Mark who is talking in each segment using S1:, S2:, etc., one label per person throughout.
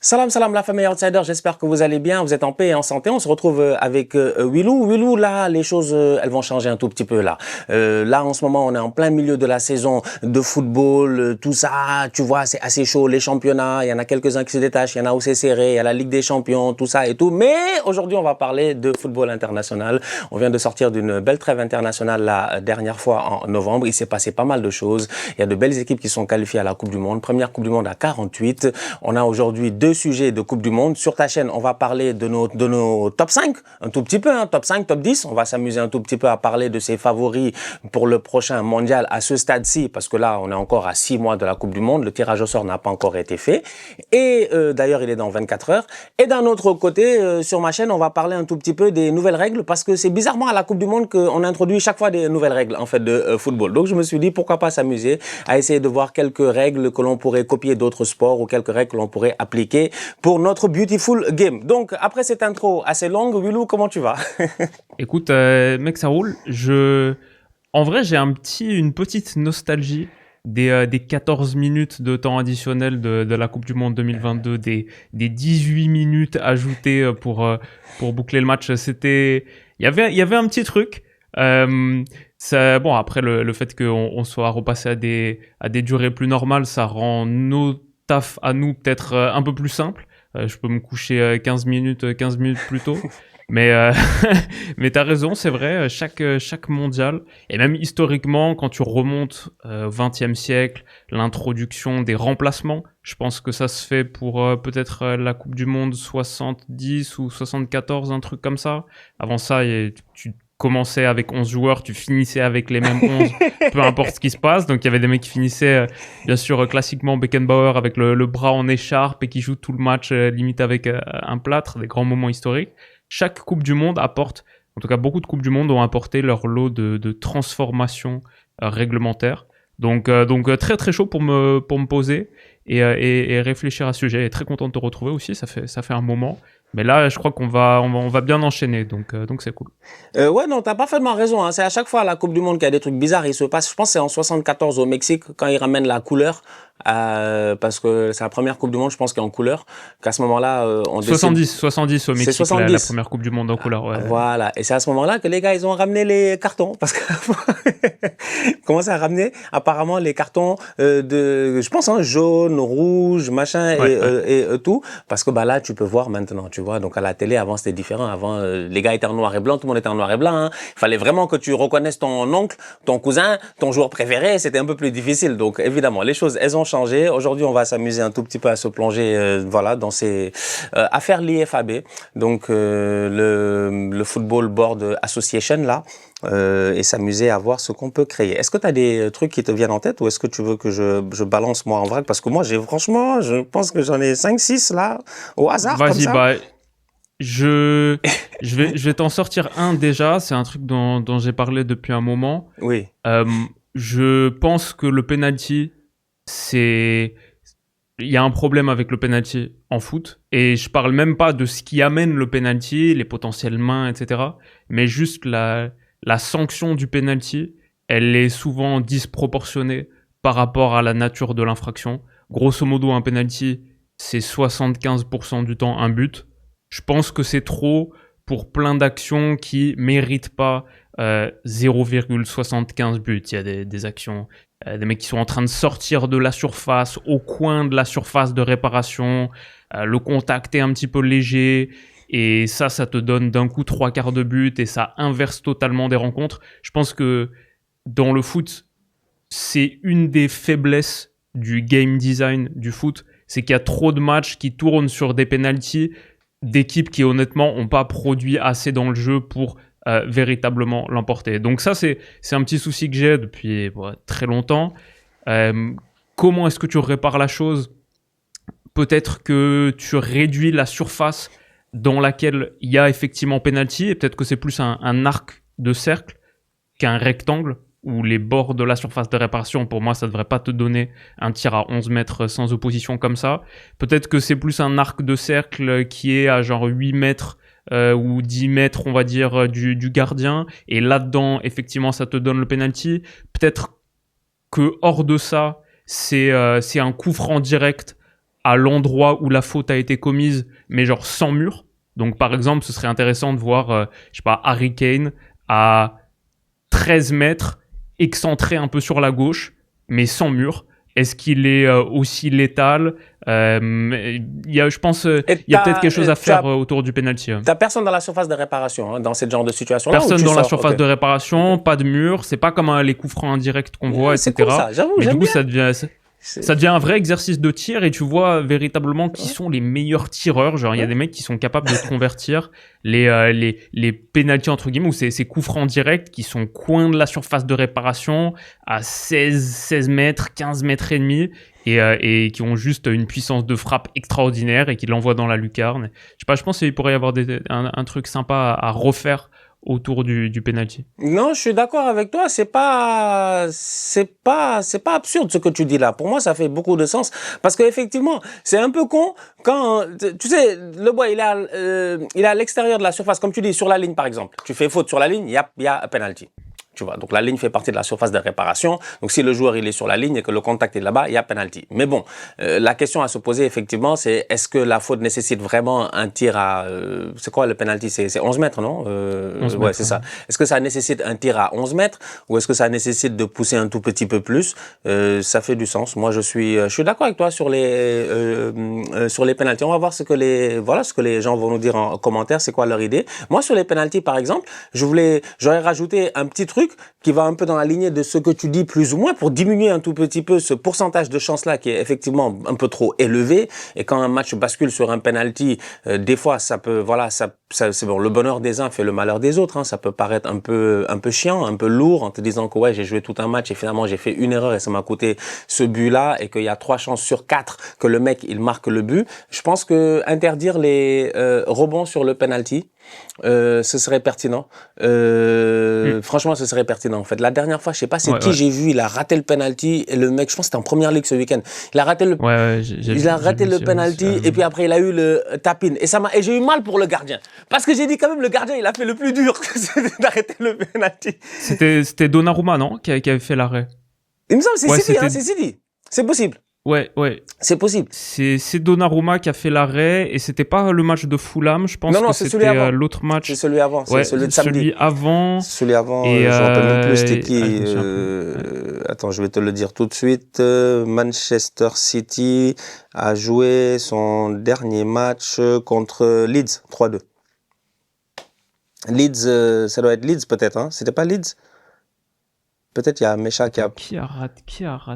S1: Salam salam la famille Outsider, j'espère que vous allez bien, vous êtes en paix et en santé. On se retrouve avec Willou. Willou, là, les choses, elles vont changer un tout petit peu là. Là, en ce moment, on est en plein milieu de la saison de football, tout ça, tu vois, c'est assez chaud. Les championnats, il y en a quelques-uns qui se détachent, il y en a où c'est serré, il y a la Ligue des Champions, tout ça et tout. Mais aujourd'hui, on va parler de football international. On vient de sortir d'une belle trêve internationale la dernière fois en novembre. Il s'est passé pas mal de choses. Il y a de belles équipes qui sont qualifiées à la Coupe du Monde. Première Coupe du Monde à 48. On a aujourd'hui deux sujets de Coupe du Monde. Sur ta chaîne, on va parler de nos top 5, un tout petit peu, hein, top 5, top 10. On va s'amuser un tout petit peu à parler de ses favoris pour le prochain mondial à ce stade-ci, parce que là, on est encore à 6 mois de la Coupe du Monde. Le tirage au sort n'a pas encore été fait. Et d'ailleurs, il est dans 24 heures. Et d'un autre côté, sur ma chaîne, on va parler un tout petit peu des nouvelles règles, parce que c'est bizarrement à la Coupe du Monde qu'on introduit chaque fois des nouvelles règles, en fait, de football. Donc, je me suis dit, pourquoi pas s'amuser à essayer de voir quelques règles que l'on pourrait copier d'autres sports ou quelques règles que l'on pourrait appliquer pour notre beautiful game. Donc, après cette intro assez longue, Willou, comment tu vas?
S2: Écoute, mec, ça roule. En vrai, j'ai une petite nostalgie des 14 minutes de temps additionnel de la Coupe du Monde 2022, des 18 minutes ajoutées pour boucler le match. Il y avait un petit truc. Bon, après le fait qu'on soit repassé à des durées plus normales, ça rend nos tafs à nous peut-être un peu plus simples. Je peux me coucher 15 minutes plus tôt. Mais mais t'as raison, c'est vrai, chaque mondial, et même historiquement, quand tu remontes au XXe siècle, l'introduction des remplacements, je pense que ça se fait pour peut-être la Coupe du Monde 70 ou 74, un truc comme ça. Avant ça, tu commençais avec 11 joueurs, tu finissais avec les mêmes 11, peu importe ce qui se passe. Donc il y avait des mecs qui finissaient, bien sûr, classiquement Beckenbauer avec le bras en écharpe et qui jouent tout le match limite avec un plâtre, des grands moments historiques. Chaque Coupe du Monde apporte, en tout cas beaucoup de Coupes du Monde ont apporté leur lot de transformations réglementaires. Donc très très chaud pour me poser et réfléchir à ce sujet. Et très content de te retrouver aussi, ça fait un moment. Mais là, je crois on va bien enchaîner, donc c'est cool.
S1: Ouais, non, t'as parfaitement raison, hein. C'est à chaque fois à la Coupe du Monde qu'il y a des trucs bizarres. Il se passe, je pense que c'est en 74 au Mexique, quand ils ramènent la couleur, parce que c'est la première Coupe du Monde, je pense, qui est en couleur, qu'à ce moment-là, on décide...
S2: 70 au Mexique,
S1: 70.
S2: la première Coupe du Monde en couleur. Ouais.
S1: Voilà, et c'est à ce moment-là que les gars, ils ont ramené les cartons, parce que commencé à ramener apparemment les cartons je pense, hein, jaune, rouge, machin, et tout, parce que bah là, tu peux voir maintenant, tu vois. Donc à la télé, avant, c'était différent. Avant, les gars étaient en noir et blanc, tout le monde était en noir et blanc. Hein. Il fallait vraiment que tu reconnaisses ton oncle, ton cousin, ton joueur préféré. C'était un peu plus difficile. Donc évidemment, les choses, elles ont changé. Aujourd'hui, on va s'amuser un tout petit peu à se plonger, voilà, dans ces affaires l'IFAB. Donc le Football Board Association là. Et s'amuser à voir ce qu'on peut créer. Est-ce que tu as des trucs qui te viennent en tête ou est-ce que tu veux que je balance moi en vrac? Parce que moi, franchement, je pense que j'en ai 5-6 là, au hasard.
S2: Vas-y,
S1: comme ça.
S2: bah, je vais t'en sortir un déjà. C'est un truc dont j'ai parlé depuis un moment.
S1: Oui.
S2: Je pense que le penalty, il y a un problème avec le penalty en foot. Et je parle même pas de ce qui amène le penalty, les potentielles mains, etc. Mais juste la sanction du penalty, elle est souvent disproportionnée par rapport à la nature de l'infraction. Grosso modo, un penalty, c'est 75% du temps un but. Je pense que c'est trop pour plein d'actions qui méritent pas 0,75 buts. Il y a des actions, des mecs qui sont en train de sortir de la surface, au coin de la surface de réparation, le contact est un petit peu léger, et ça te donne d'un coup 3/4 de but, et ça inverse totalement des rencontres. Je pense que dans le foot, c'est une des faiblesses du game design du foot, c'est qu'il y a trop de matchs qui tournent sur des pénaltys d'équipes qui honnêtement n'ont pas produit assez dans le jeu pour véritablement l'emporter. Donc ça, c'est un petit souci que j'ai depuis très longtemps. Comment est-ce que tu répares la chose? Peut-être que tu réduis la surface dans laquelle il y a effectivement penalty, et peut-être que c'est plus un arc de cercle qu'un rectangle, où les bords de la surface de réparation, pour moi, ça devrait pas te donner un tir à 11 mètres sans opposition comme ça. Peut-être que c'est plus un arc de cercle qui est à genre 8 mètres ou 10 mètres, on va dire, du gardien. Et là-dedans, effectivement, ça te donne le penalty. Peut-être que hors de ça, c'est un coup franc direct à l'endroit où la faute a été commise, mais genre sans mur. Donc par exemple, ce serait intéressant de voir, je sais pas, Harry Kane à 13 mètres, excentré un peu sur la gauche, mais sans mur. Est-ce qu'il est aussi létal? Je pense il y a peut-être quelque chose à faire autour du penalty.
S1: T'as personne dans la surface de réparation dans ce genre de situation.
S2: Personne dans la surface de réparation, pas de mur. C'est pas comme les coups francs indirects qu'on voit, etc.
S1: Cool, ça. J'avoue,
S2: mais du coup,
S1: bien.
S2: ça devient un vrai exercice de tir et tu vois véritablement qui sont les meilleurs tireurs. Genre, il y a des mecs qui sont capables de convertir les pénaltys entre guillemets ou ces coups francs directs qui sont coin de la surface de réparation à 16 mètres, 15 mètres et demi et qui ont juste une puissance de frappe extraordinaire et qui l'envoient dans la lucarne. Je sais pas, je pense qu'il pourrait y avoir un truc sympa à refaire autour du penalty.
S1: Non, je suis d'accord avec toi. C'est pas absurde ce que tu dis là. Pour moi, ça fait beaucoup de sens parce qu'effectivement, c'est un peu con quand tu sais le bois il est à l'extérieur de la surface, comme tu dis sur la ligne par exemple. Tu fais faute sur la ligne, il y a un penalty. Tu vois, donc la ligne fait partie de la surface de réparation. Donc si le joueur il est sur la ligne et que le contact est là-bas, il y a penalty. Mais bon, la question à se poser effectivement, c'est est-ce que la faute nécessite vraiment un tir à c'est quoi le penalty, c'est 11 mètres, non
S2: 11 mètres,
S1: ouais, c'est ça. Est-ce que ça nécessite un tir à 11 mètres ou est-ce que ça nécessite de pousser un tout petit peu plus? Ça fait du sens. Moi, je suis d'accord avec toi sur les penalties. On va voir ce que les gens vont nous dire en commentaire, c'est quoi leur idée. Moi, sur les penalties, par exemple, j'aurais rajouté un petit truc qui va un peu dans la lignée de ce que tu dis plus ou moins pour diminuer un tout petit peu ce pourcentage de chance-là qui est effectivement un peu trop élevé. Et quand un match bascule sur un penalty, des fois, ça peut, c'est bon, le bonheur des uns fait le malheur des autres. Hein. Ça peut paraître un peu chiant, un peu lourd en te disant que ouais, j'ai joué tout un match et finalement j'ai fait une erreur et ça m'a coûté ce but-là et qu'il y a 3 chances sur 4 que le mec il marque le but. Je pense que interdire les rebonds sur le penalty, ce serait pertinent. Franchement, ce serait pertinent. En fait, la dernière fois, je sais pas c'est qui j'ai vu, il a raté le penalty et le mec, je pense que c'était en première ligue ce week-end. Il a raté le, il a raté le penalty et puis après il a eu le tap-in et j'ai eu mal pour le gardien parce que j'ai dit quand même le gardien il a fait le plus dur d'arrêter le penalty.
S2: C'était Donnarumma non qui avait fait l'arrêt.
S1: Il me semble c'est Sidi, c'est Sidi. C'est possible.
S2: Ouais.
S1: C'est possible.
S2: C'est Donnarumma qui a fait l'arrêt et c'était pas le match de Fulham, je pense que c'était l'autre match.
S1: C'est celui avant, c'est celui de samedi.
S2: Celui avant,
S1: je me rappelle même plus c'était qui. Attends, je vais te le dire tout de suite. Manchester City a joué son dernier match contre Leeds, 3-2. Leeds, ça doit être Leeds peut-être, hein. C'était pas Leeds? Peut-être il y a Mecha qui a...
S2: Qui a raté?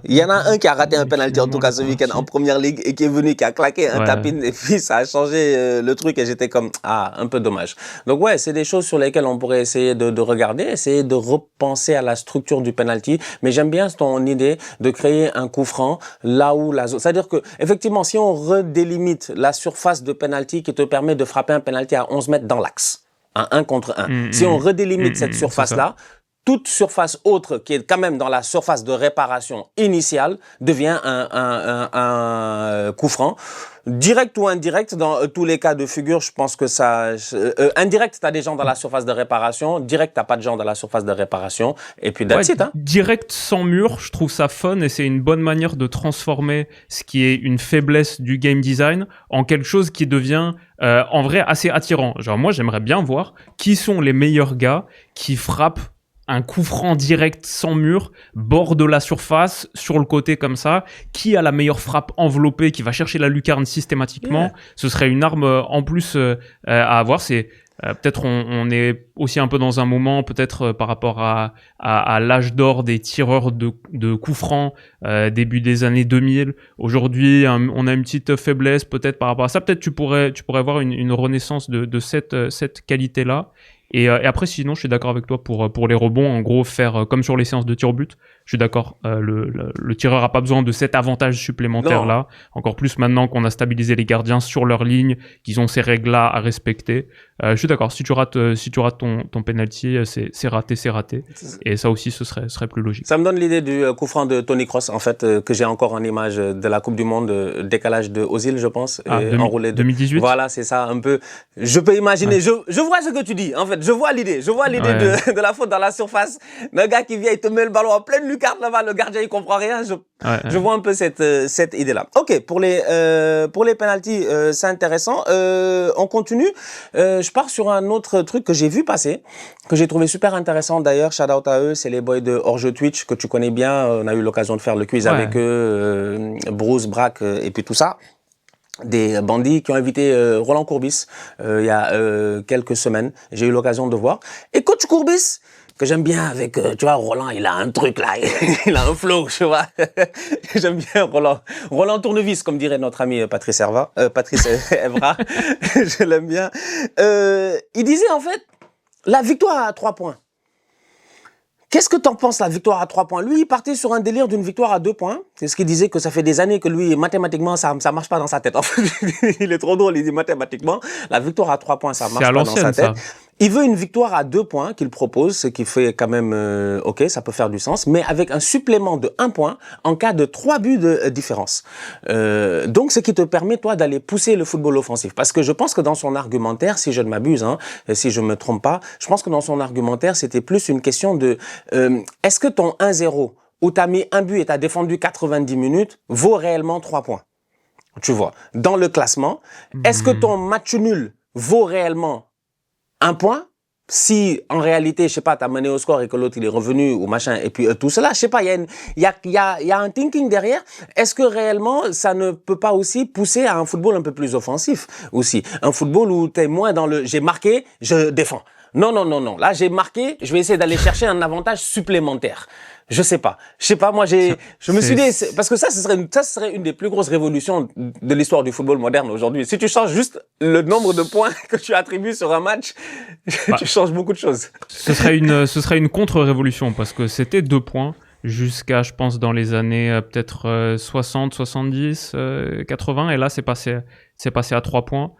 S1: Il y en a un qui a raté un penalty en tout cas ce week-end en première ligue et qui est venu, qui a claqué un tap-in et puis ça a changé le truc et j'étais comme un peu dommage. Donc ouais, c'est des choses sur lesquelles on pourrait essayer de regarder, essayer de repenser à la structure du penalty. Mais j'aime bien ton idée de créer un coup franc là où la zone. C'est-à-dire que effectivement, si on redélimite la surface de penalty qui te permet de frapper un penalty à 11 mètres dans l'axe, un 1 contre 1. Si on redélimite cette surface-là, toute surface autre qui est quand même dans la surface de réparation initiale devient un coup franc. Direct ou indirect, dans tous les cas de figure, je pense que ça... indirect, tu as des gens dans la surface de réparation. Direct, tu pas de gens dans la surface de réparation. Et puis, that's it. Hein.
S2: Direct sans mur, je trouve ça fun et c'est une bonne manière de transformer ce qui est une faiblesse du game design en quelque chose qui devient en vrai assez attirant. Genre moi, j'aimerais bien voir qui sont les meilleurs gars qui frappent un coup franc direct sans mur, bord de la surface, sur le côté comme ça. Qui a la meilleure frappe enveloppée, qui va chercher la lucarne systématiquement. Ce serait une arme en plus à avoir. C'est peut-être on est aussi un peu dans un moment, peut-être par rapport à l'âge d'or des tireurs de coups francs début des années 2000. Aujourd'hui, on a une petite faiblesse peut-être par rapport à ça. Peut-être tu pourrais voir une renaissance de cette qualité-là. Et après, sinon, je suis d'accord avec toi pour les rebonds. En gros, faire comme sur les séances de tir au but. Je suis d'accord. Le tireur a pas besoin de cet avantage supplémentaire-là. Encore plus maintenant qu'on a stabilisé les gardiens sur leur ligne, qu'ils ont ces règles-là à respecter. Je suis d'accord. Si tu rates ton penalty, c'est raté. Et ça aussi, ce serait plus logique.
S1: Ça me donne l'idée du coup franc de Tony Kroos, en fait, que j'ai encore en image de la Coupe du Monde, décalage de Ozil, je pense, enroulé.
S2: 2018.
S1: Voilà, c'est ça, un peu. Je peux imaginer. Ouais. Je vois ce que tu dis. En fait, je vois l'idée. Je vois l'idée de la faute dans la surface. Le gars qui vient, il te met le ballon en pleine lucarne. lucarne là-bas, le gardien il comprend rien. Je
S2: Ouais.
S1: vois un peu cette idée-là. Ok, pour les penalties, c'est intéressant. On continue. Je pars sur un autre truc que j'ai vu passer, que j'ai trouvé super intéressant d'ailleurs. Shout out à eux, c'est les boys de Hors-jeu Twitch que tu connais bien. On a eu l'occasion de faire le quiz
S2: Ouais.
S1: avec eux, Bruce, Braque et puis tout ça. Des bandits qui ont invité Roland Courbis il y a quelques semaines. J'ai eu l'occasion de voir. Et coach Courbis, que j'aime bien avec, tu vois, Roland, il a un truc là, il a un flow, tu vois. J'aime bien Roland. Roland Tournevis, comme dirait notre ami Patrice Evra. Je l'aime bien. Il disait en fait, la victoire à 3 points. Qu'est-ce que t'en penses, la victoire à 3 points? Lui, il partait sur un délire d'une victoire à 2 points. C'est ce qu'il disait, que ça fait des années que lui, mathématiquement, ça marche pas dans sa tête. En fait, il est trop drôle, il dit mathématiquement, la victoire à 3 points, ça marche pas dans sa tête. Ça. Il veut une victoire à 2 points qu'il propose, ce qui fait quand même, ok, ça peut faire du sens, mais avec un supplément de 1 point en cas de 3 buts de différence. Donc, ce qui te permet, toi, d'aller pousser le football offensif. Parce que je pense que dans son argumentaire, si je ne m'abuse, hein, si je me trompe pas, je pense que dans son argumentaire, c'était plus une question de, est-ce que ton 1-0, où tu as mis un but et tu as défendu 90 minutes, vaut réellement 3 points? Tu vois, dans le classement, est-ce que ton match nul vaut réellement 1 point? Si, en réalité, je sais pas, t'as mené au score et que l'autre, il est revenu ou machin, et puis tout cela, je sais pas, il y a un thinking derrière. Est-ce que réellement, ça ne peut pas aussi pousser à un football un peu plus offensif aussi? Un football où t'es moins dans le « j'ai marqué, je défends ». Non. Là, j'ai marqué, je vais essayer d'aller chercher un avantage supplémentaire. Je sais pas, moi je me suis dit, parce que ça serait une des plus grosses révolutions de l'histoire du football moderne aujourd'hui. Si tu changes juste le nombre de points que tu attribues sur un match, tu changes beaucoup de choses.
S2: Ce serait une contre-révolution parce que c'était 2 points jusqu'à, je pense, dans les années peut-être 60, 70, 80, et là c'est passé à 3 points.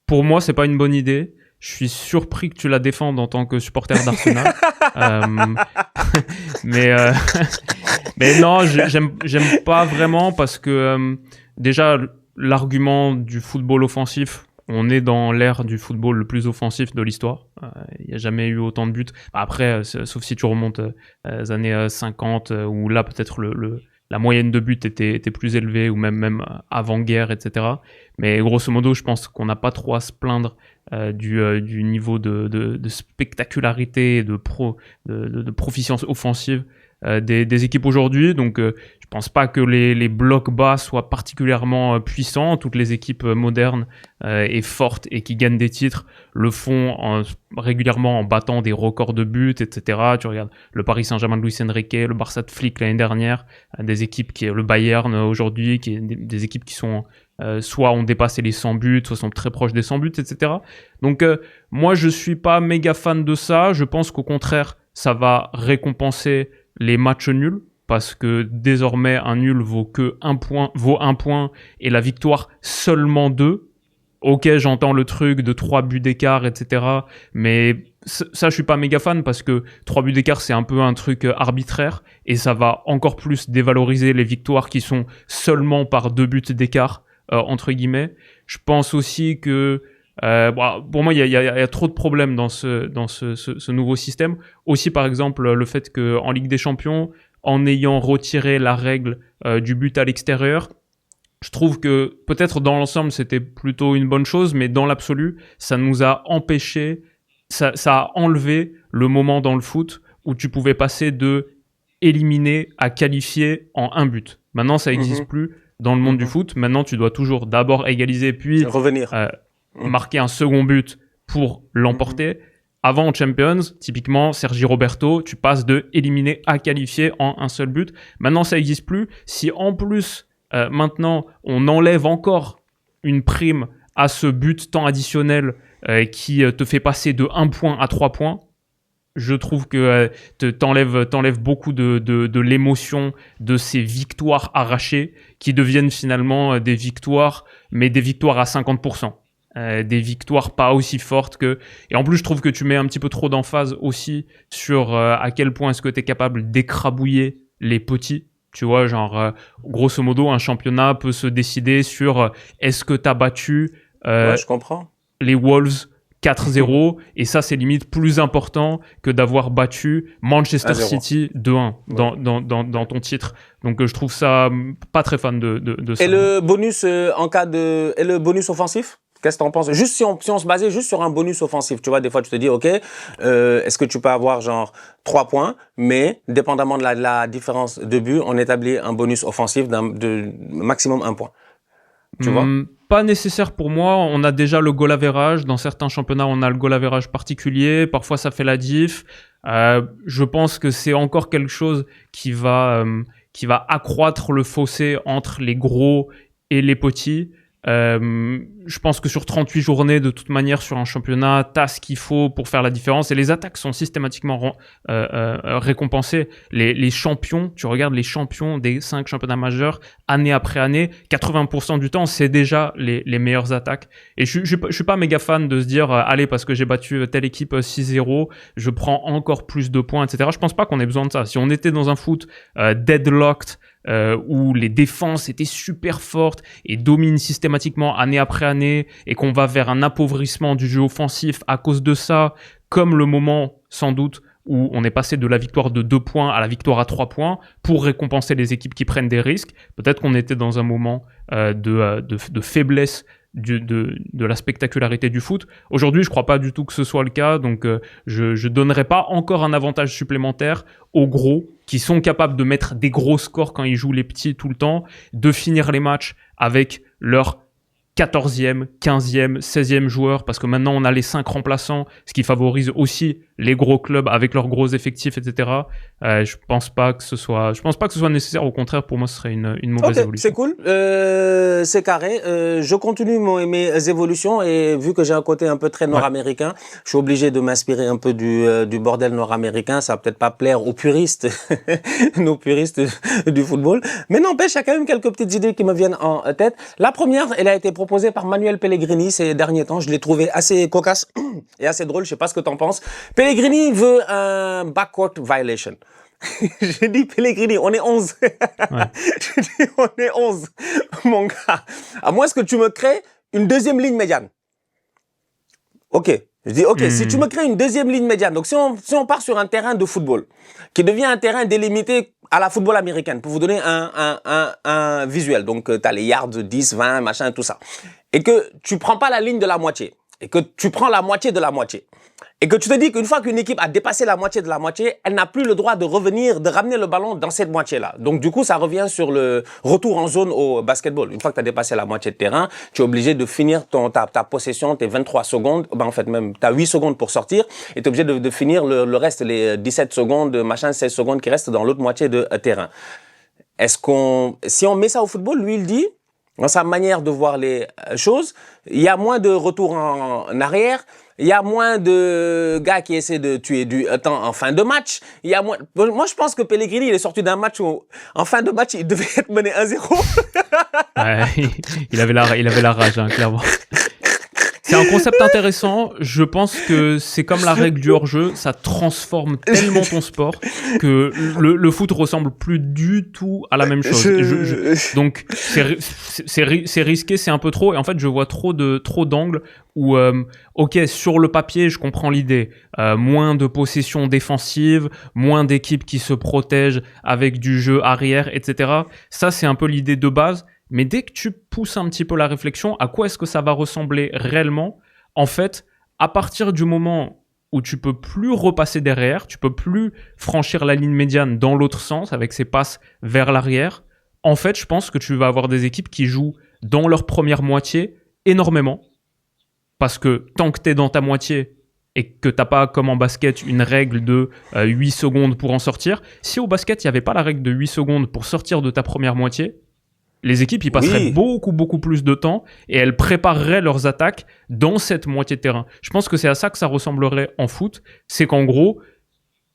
S2: Pour moi, c'est pas une bonne idée. Je suis surpris que tu la défendes en tant que supporter d'Arsenal. Mais non, j'aime pas vraiment parce que déjà l'argument du football offensif, on est dans l'ère du football le plus offensif de l'histoire. Il n'y a jamais eu autant de buts. Après, sauf si tu remontes aux années 50 où là peut-être la moyenne de buts était plus élevée, ou même avant-guerre, etc. Mais grosso modo, je pense qu'on n'a pas trop à se plaindre du niveau de spectacularité et de proficience offensive des équipes aujourd'hui. Donc je pense pas que les blocs bas soient particulièrement puissants. Toutes les équipes modernes et fortes et qui gagnent des titres le font régulièrement en battant des records de buts, etc. Tu regardes le Paris Saint-Germain de Luis Enrique, le Barça de Flick l'année dernière, des équipes le Bayern aujourd'hui, qui est des équipes qui sont soit ont dépassé les 100 buts, soit sont très proches des 100 buts, etc. Donc moi je suis pas méga fan de ça. Je pense qu'au contraire ça va récompenser les matchs nuls, parce que désormais un nul vaut 1 point et la victoire seulement 2. Ok, j'entends le truc de 3 buts d'écart, etc. Mais ça, je suis pas méga fan parce que 3 buts d'écart, c'est un peu un truc arbitraire et ça va encore plus dévaloriser les victoires qui sont seulement par 2 buts d'écart, entre guillemets. Je pense aussi que pour moi, il y a trop de problèmes dans ce nouveau système. Aussi, par exemple, le fait que en Ligue des Champions, en ayant retiré la règle du but à l'extérieur, je trouve que peut-être dans l'ensemble, c'était plutôt une bonne chose, mais dans l'absolu, ça nous a empêché, ça a enlevé le moment dans le foot où tu pouvais passer de éliminer à qualifier en 1 but. Maintenant, ça n'existe plus dans le monde du foot. Maintenant, tu dois toujours d'abord égaliser, puis
S1: revenir.
S2: Marquer un second but pour l'emporter. Avant en Champions, typiquement Sergi Roberto, tu passes de éliminer à qualifier en un seul but. Maintenant, ça n'existe plus. Si en plus, maintenant, on enlève encore une prime à ce but temps additionnel qui te fait passer de 1 point à 3 points, je trouve que t'enlèves beaucoup de l'émotion de ces victoires arrachées qui deviennent finalement des victoires, mais des victoires à 50%. Des victoires pas aussi fortes que... Et en plus, je trouve que tu mets un petit peu trop d'emphase aussi sur à quel point est-ce que tu es capable d'écrabouiller les petits. Tu vois, genre, grosso modo, un championnat peut se décider sur est-ce que tu as battu
S1: ouais, je comprends.
S2: les Wolves 4-0, et ça c'est limite plus important que d'avoir battu Manchester
S1: 1-0.
S2: City 2-1 dans ton titre. Donc je trouve ça pas très fan de ça.
S1: Et le bonus et le bonus offensif? Qu'est-ce que t'en penses? Juste si on se basait juste sur un bonus offensif, tu vois, des fois tu te dis, ok, est-ce que tu peux avoir genre 3 points, mais dépendamment de la différence de but, on établit un bonus offensif de maximum 1 point. Tu vois?
S2: Pas nécessaire pour moi. On a déjà le goal average. Dans certains championnats, on a le goal average particulier. Parfois, ça fait la diff. Je pense que c'est encore quelque chose qui va accroître le fossé entre les gros et les petits. Je pense que sur 38 journées, de toute manière, sur un championnat, t'as ce qu'il faut pour faire la différence. Et les attaques sont systématiquement récompensées. Les champions, tu regardes les champions des 5 championnats majeurs, année après année, 80% du temps, c'est déjà les meilleures attaques. Et je suis pas méga fan de se dire, allez, parce que j'ai battu telle équipe 6-0, je prends encore plus de points, etc. Je pense pas qu'on ait besoin de ça. Si on était dans un foot deadlocked, où les défenses étaient super fortes et dominent systématiquement année après année, et qu'on va vers un appauvrissement du jeu offensif à cause de ça, comme le moment sans doute où on est passé de la victoire de 2 points à la victoire à 3 points pour récompenser les équipes qui prennent des risques. Peut-être qu'on était dans un moment de faiblesse de la spectacularité du foot. Aujourd'hui, je crois pas du tout que ce soit le cas, donc je donnerais pas encore un avantage supplémentaire aux gros qui sont capables de mettre des gros scores quand ils jouent les petits tout le temps, de finir les matchs avec leur 14e, 15e, 16e joueur, parce que maintenant on a les 5 remplaçants, ce qui favorise aussi les gros clubs avec leurs gros effectifs, etc. Je pense pas que ce soit nécessaire. Au contraire, pour moi, ce serait une mauvaise évolution.
S1: C'est cool, c'est carré. Je continue mes évolutions, et vu que j'ai un côté un peu très nord-américain, je suis obligé de m'inspirer un peu du bordel nord-américain. Ça va peut-être pas plaire aux puristes, nos puristes du football, mais n'empêche, il y a quand même quelques petites idées qui me viennent en tête. La première, elle a été proposée par Manuel Pellegrini ces derniers temps. Je l'ai trouvé assez cocasse et assez drôle. Je sais pas ce que t'en penses. Pellegrini veut un backcourt violation. J'ai dit Pellegrini, on est 11. Ouais. J'ai dit on est 11, mon gars. À moins que tu me crées une deuxième ligne médiane. Ok. Je dis, ok, si tu me crées une deuxième ligne médiane, donc si on part sur un terrain de football, qui devient un terrain délimité à la football américaine, pour vous donner un visuel, donc tu as les yards 10, 20, machin, tout ça, et que tu prends pas la ligne de la moitié, et que tu prends la moitié de la moitié, et que tu te dis qu'une fois qu'une équipe a dépassé la moitié de la moitié, elle n'a plus le droit de revenir, de ramener le ballon dans cette moitié-là. Donc du coup, ça revient sur le retour en zone au basketball. Une fois que tu as dépassé la moitié de terrain, tu es obligé de finir ta possession, tes 23 secondes, en fait même, tu as 8 secondes pour sortir, et tu es obligé de finir le reste, les 17 secondes, machin, 16 secondes qui restent dans l'autre moitié de terrain. Si on met ça au football, lui, il dit, dans sa manière de voir les choses, il y a moins de retour en arrière, il y a moins de gars qui essaient de tuer du temps en fin de match. Il y a moins. Moi, je pense que Pellegrini, il est sorti d'un match où, en fin de match, il devait être mené 1-0.
S2: Ouais, il avait la rage, hein, clairement. C'est un concept intéressant. Je pense que c'est comme la règle du hors-jeu. Ça transforme tellement ton sport que le foot ressemble plus du tout à la même chose. Donc, c'est risqué, c'est un peu trop. Et en fait, je vois trop d'angles où, ok, sur le papier, je comprends l'idée. Moins de possession défensive, moins d'équipes qui se protègent avec du jeu arrière, etc. Ça, c'est un peu l'idée de base. Mais dès que tu pousses un petit peu la réflexion, à quoi est-ce que ça va ressembler réellement? En fait, à partir du moment où tu peux plus repasser derrière, tu peux plus franchir la ligne médiane dans l'autre sens avec ces passes vers l'arrière, en fait, je pense que tu vas avoir des équipes qui jouent dans leur première moitié énormément. Parce que tant que tu es dans ta moitié et que t'as pas, comme en basket, une règle de 8 secondes pour en sortir, si au basket, il n'y avait pas la règle de 8 secondes pour sortir de ta première moitié, les équipes y passeraient beaucoup plus de temps et elles prépareraient leurs attaques dans cette moitié de terrain. Je pense que c'est à ça que ça ressemblerait en foot. C'est qu'en gros,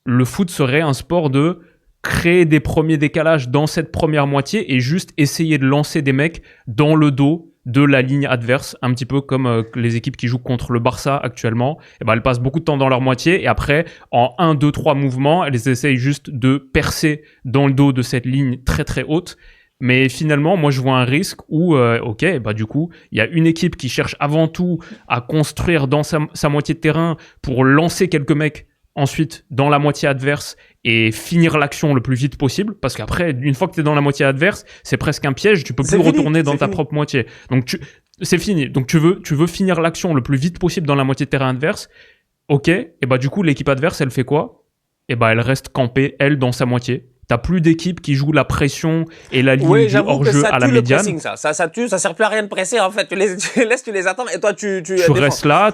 S2: le foot serait un sport de créer des premiers décalages dans cette première moitié et juste essayer de lancer des mecs dans le dos de la ligne adverse, un petit peu comme les équipes qui jouent contre le Barça actuellement. Et ben, elles passent beaucoup de temps dans leur moitié et après, en 1, 2, 3 mouvements, elles essayent juste de percer dans le dos de cette ligne très très haute. Mais finalement, moi, je vois un risque où, ok, bah du coup, il y a une équipe qui cherche avant tout à construire dans sa moitié de terrain pour lancer quelques mecs ensuite dans la moitié adverse et finir l'action le plus vite possible. Parce qu'après, une fois que tu es dans la moitié adverse, c'est presque un piège. Tu peux plus retourner dans ta propre moitié. Donc, c'est fini. Donc, tu veux finir l'action le plus vite possible dans la moitié de terrain adverse. Ok. Et bah du coup, l'équipe adverse, elle fait quoi? Et bah elle reste campée, elle, dans sa moitié. T'as plus d'équipe qui joue la pression et la ligne du hors-jeu à la médiane.
S1: Pressing, ça tue, ça sert plus à rien de presser en fait. Tu les attends et toi tu
S2: restes là,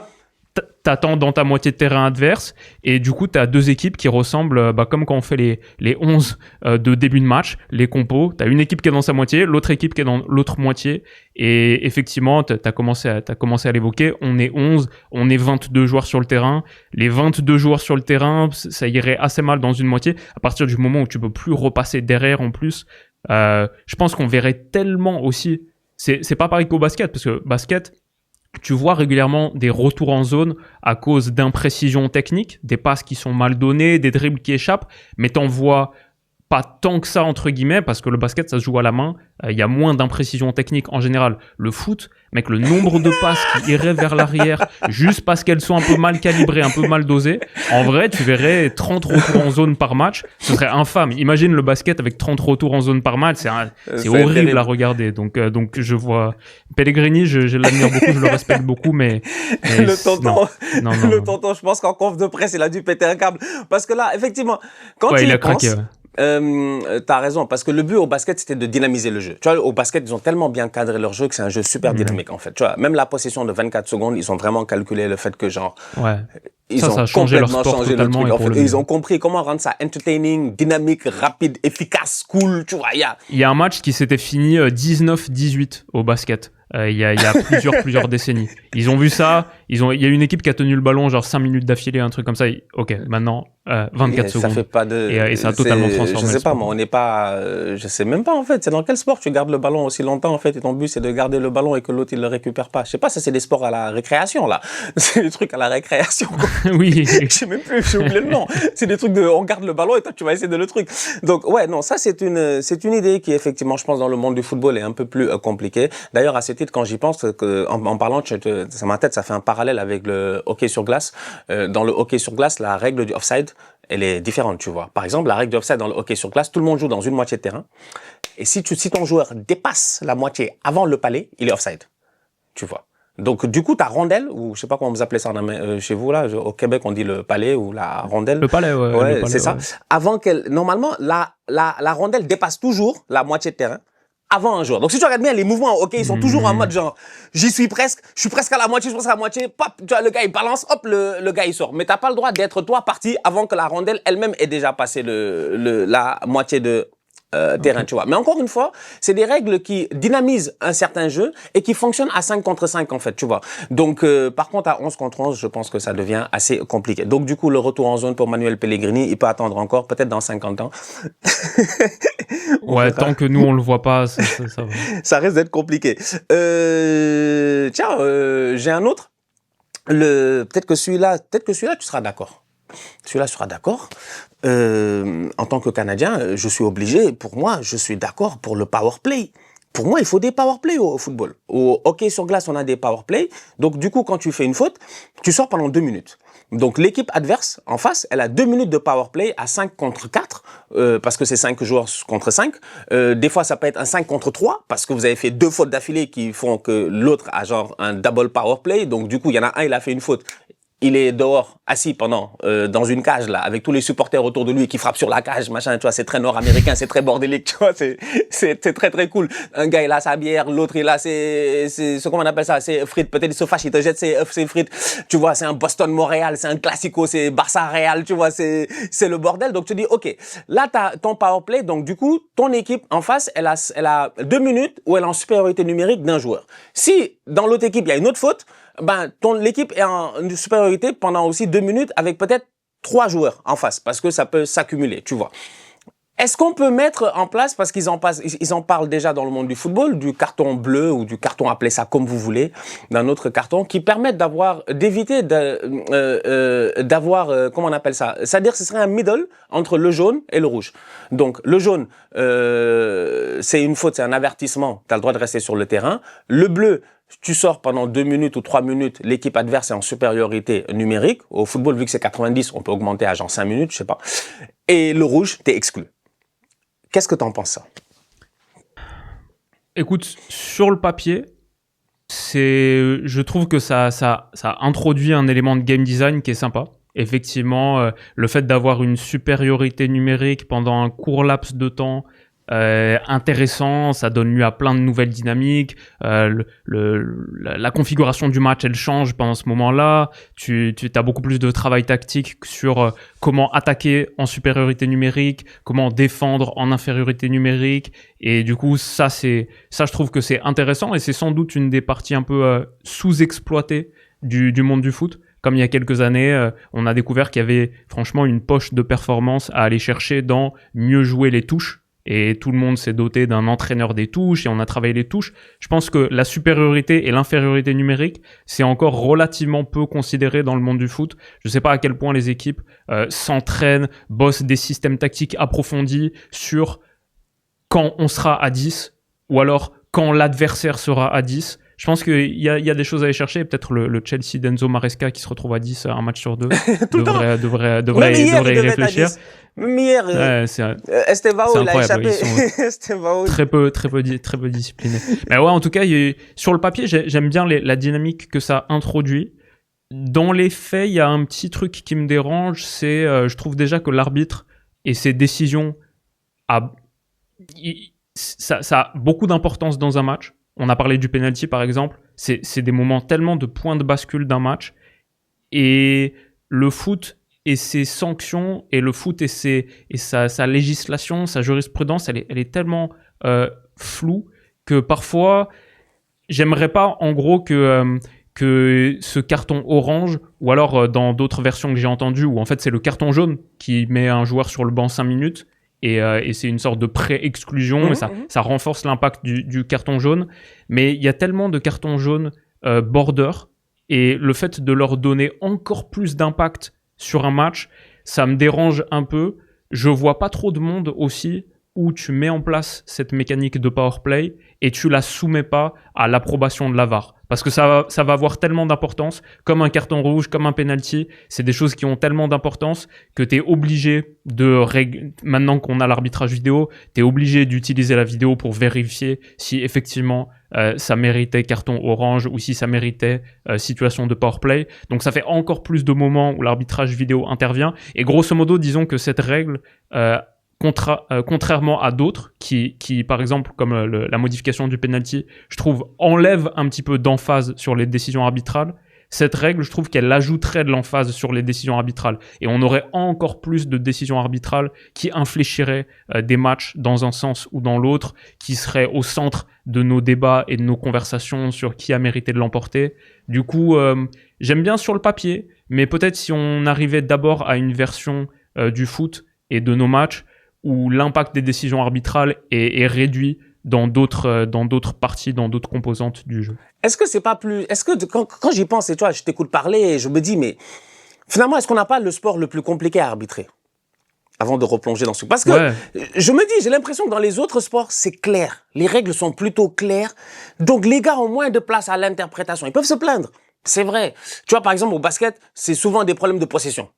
S2: t'attends dans ta moitié de terrain adverse et du coup t'as deux équipes qui ressemblent comme quand on fait les 11 de début de match, les compos. T'as une équipe qui est dans sa moitié, l'autre équipe qui est dans l'autre moitié et effectivement t'as commencé à l'évoquer, on est 11, on est 22 joueurs sur le terrain. Les 22 joueurs sur le terrain, ça irait assez mal dans une moitié à partir du moment où tu peux plus repasser derrière en plus. Je pense qu'on verrait tellement aussi, c'est pas pareil qu'au basket parce que basket, tu vois régulièrement des retours en zone à cause d'imprécisions techniques, des passes qui sont mal données, des dribbles qui échappent, mais t'en vois pas tant que ça entre guillemets parce que le basket ça se joue à la main, il y a moins d'imprécisions techniques en général. Le foot, mec, le nombre de passes qui iraient vers l'arrière juste parce qu'elles sont un peu mal calibrées, un peu mal dosées, en vrai tu verrais 30 retours en zone par match, ce serait infâme. Imagine le basket avec 30 retours en zone par match, c'est horrible terrible à regarder. Donc je vois Pellegrini, je l'admire beaucoup, je le respecte beaucoup, mais
S1: le tonton, le tonton, je pense qu'en conf de presse il a dû péter un câble parce que là effectivement quand tu y penses, t'as raison, parce que le but au basket, c'était de dynamiser le jeu. Tu vois, au basket, ils ont tellement bien cadré leur jeu que c'est un jeu super dynamique, en fait. Tu vois, même la possession de 24 secondes, ils ont vraiment calculé le fait que, genre, ils ont complètement changé le truc. En fait. Et ils ont compris comment rendre ça entertaining, dynamique, rapide, efficace, cool, tu vois.
S2: Il y a un match qui s'était fini 19-18 au basket. Il y a plusieurs décennies. Ils ont vu ça, il y a une équipe qui a tenu le ballon genre 5 minutes d'affilée, un truc comme ça. Ok, maintenant 24 secondes.
S1: Ça fait pas de
S2: et ça a totalement transformé.
S1: Je sais pas moi, on n'est pas je sais même pas en fait, c'est dans quel sport tu gardes le ballon aussi longtemps en fait et ton but c'est de garder le ballon et que l'autre il le récupère pas. Je sais pas, ça c'est des sports à la récréation là. C'est des trucs à la récréation.
S2: Oui.
S1: Je sais même plus, j'ai oublié le nom. C'est des trucs de on garde le ballon et toi tu vas essayer de le truc. Donc ouais, non, ça c'est une idée qui effectivement je pense dans le monde du football est un peu plus compliquée. D'ailleurs à ce titre quand j'y pense que en parlant ça ma tête ça fait un parallèle avec le hockey sur glace. Dans le hockey sur glace, la règle du offside, elle est différente, tu vois. Par exemple, la règle du offside dans le hockey sur glace, tout le monde joue dans une moitié de terrain. Et si ton joueur dépasse la moitié avant le palais, il est offside. Tu vois. Donc, du coup, ta rondelle, ou je sais pas comment vous appelez ça chez vous, là, au Québec, on dit le palais ou la rondelle.
S2: Le palais, ouais.
S1: Ouais, c'est ça. Avant normalement, la rondelle dépasse toujours la moitié de terrain avant un joueur. Donc si tu regardes bien les mouvements au hockey, ils sont toujours en mode genre je suis presque à la moitié, pop, tu vois le gars il balance, hop le gars il sort. Mais t'as pas le droit d'être toi parti avant que la rondelle elle-même ait déjà passé la moitié de terrain, tu vois. Mais encore une fois, c'est des règles qui dynamisent un certain jeu et qui fonctionnent à 5 contre 5 en fait, tu vois. Donc par contre à 11 contre 11, je pense que ça devient assez compliqué. Donc du coup, le retour en zone pour Manuel Pellegrini, il peut attendre encore peut-être dans 50 ans.
S2: Ouais, tant que nous on le voit pas, ça va.
S1: Ça risque d'être compliqué. Tiens, j'ai un autre. Peut-être que celui-là tu seras d'accord. Celui-là sera d'accord. En tant que Canadien, je suis obligé, pour moi, je suis d'accord pour le power play. Pour moi, il faut des power play au football. Au hockey sur glace, on a des power play. Donc, du coup, quand tu fais une faute, tu sors pendant 2 minutes. Donc, l'équipe adverse, en face, elle a 2 minutes de power play à 5 contre 4, parce que c'est 5 joueurs contre 5. Des fois, ça peut être un 5 contre 3, parce que vous avez fait 2 fautes d'affilée qui font que l'autre a genre un double power play. Donc, du coup, il y en a un, il a fait une faute. Il est dehors, assis dans une cage, là, avec tous les supporters autour de lui qui frappent sur la cage, machin, tu vois, c'est très nord-américain, c'est très bordélique, tu vois, c'est très, très cool. Un gars, il a sa bière, l'autre, il a comment on appelle ça, ses frites, peut-être il se fâche, il te jette ses frites, tu vois, c'est un Boston-Montréal, c'est un classico, c'est Barça-Real, tu vois, c'est le bordel. Donc, tu dis, OK, là, t'as ton power play, donc, du coup, ton équipe en face, elle a 2 minutes où elle est en supériorité numérique d'un joueur. Si, dans l'autre équipe, il y a une autre faute, l'équipe est en supériorité pendant aussi 2 minutes avec peut-être 3 joueurs en face parce que ça peut s'accumuler, tu vois. Est-ce qu'on peut mettre en place, parce ils en parlent déjà dans le monde du football, du carton bleu ou du carton, appelez ça comme vous voulez, d'un autre carton, qui permettent d'éviter d'avoir, comment on appelle ça? C'est-à-dire que ce serait un middle entre le jaune et le rouge. Donc, le jaune, c'est une faute, c'est un avertissement, tu as le droit de rester sur le terrain. Le bleu, tu sors pendant 2 minutes ou 3 minutes, l'équipe adverse est en supériorité numérique. Au football, vu que c'est 90, on peut augmenter à genre 5 minutes, je sais pas. Et le rouge, t'es exclu. Qu'est-ce que t'en penses, ça?
S2: Écoute, sur le papier, je trouve que ça introduit un élément de game design qui est sympa. Effectivement, le fait d'avoir une supériorité numérique pendant un court laps de temps, intéressant, ça donne lieu à plein de nouvelles dynamiques. La configuration du match, elle change pendant ce moment-là. Tu as beaucoup plus de travail tactique sur comment attaquer en supériorité numérique, comment défendre en infériorité numérique. Et du coup, ça je trouve que c'est intéressant et c'est sans doute une des parties un peu sous-exploitées du monde du foot. Comme il y a quelques années, on a découvert qu'il y avait franchement une poche de performance à aller chercher dans mieux jouer les touches. Et tout le monde s'est doté d'un entraîneur des touches et on a travaillé les touches. Je pense que la supériorité et l'infériorité numérique, c'est encore relativement peu considéré dans le monde du foot. Je ne sais pas à quel point les équipes s'entraînent, bossent des systèmes tactiques approfondis sur quand on sera à 10 ou alors quand l'adversaire sera à 10. Je pense qu'il y a des choses à aller chercher. Peut-être le Chelsea d'Enzo Maresca qui se retrouve à 10 un match sur 2 devrait y réfléchir.
S1: Même hier, Estevao, il a échappé.
S2: Estevao. Très peu disciplinés. Mais ouais, en tout cas, sur le papier, j'aime bien la dynamique que ça introduit. Dans les faits, il y a un petit truc qui me dérange, c'est je trouve déjà que l'arbitre et ses décisions ça a beaucoup d'importance dans un match. On a parlé du penalty par exemple. C'est des moments tellement de points de bascule d'un match. Et le foot et ses sanctions et le foot et sa législation, sa jurisprudence, elle est tellement floue que parfois j'aimerais pas en gros que ce carton orange, ou alors dans d'autres versions que j'ai entendues où en fait c'est le carton jaune qui met un joueur sur le banc 5 minutes. Et c'est une sorte de pré-exclusion et ça renforce l'impact du carton jaune. Mais il y a tellement de cartons jaunes border et le fait de leur donner encore plus d'impact sur un match, ça me dérange un peu. Je vois pas trop de monde aussi où tu mets en place cette mécanique de power play et tu la soumets pas à l'approbation de la VAR. Parce que ça va avoir tellement d'importance, comme un carton rouge, comme un penalty. C'est des choses qui ont tellement d'importance que tu es obligé maintenant qu'on a l'arbitrage vidéo, tu es obligé d'utiliser la vidéo pour vérifier si effectivement ça méritait carton orange ou si ça méritait situation de power play. Donc ça fait encore plus de moments où l'arbitrage vidéo intervient. Et grosso modo, disons que cette règle... contrairement à d'autres qui par exemple comme la modification du penalty, je trouve enlève un petit peu d'emphase sur les décisions arbitrales. Cette règle, je trouve qu'elle ajouterait de l'emphase sur les décisions arbitrales et on aurait encore plus de décisions arbitrales qui infléchiraient des matchs dans un sens ou dans l'autre, qui seraient au centre de nos débats et de nos conversations sur qui a mérité de l'emporter. Du coup, j'aime bien sur le papier, mais peut-être si on arrivait d'abord à une version du foot et de nos matchs où l'impact des décisions arbitrales est réduit dans d'autres parties, dans d'autres composantes du jeu.
S1: Est-ce que c'est pas plus... Est-ce que quand j'y pense, et toi, je t'écoute parler et je me dis, mais finalement, est-ce qu'on n'a pas le sport le plus compliqué à arbitrer? Avant de replonger dans ce... Parce que je me dis, j'ai l'impression que dans les autres sports, c'est clair. Les règles sont plutôt claires. Donc les gars ont moins de place à l'interprétation. Ils peuvent se plaindre. C'est vrai. Tu vois, par exemple, au basket, c'est souvent des problèmes de possession.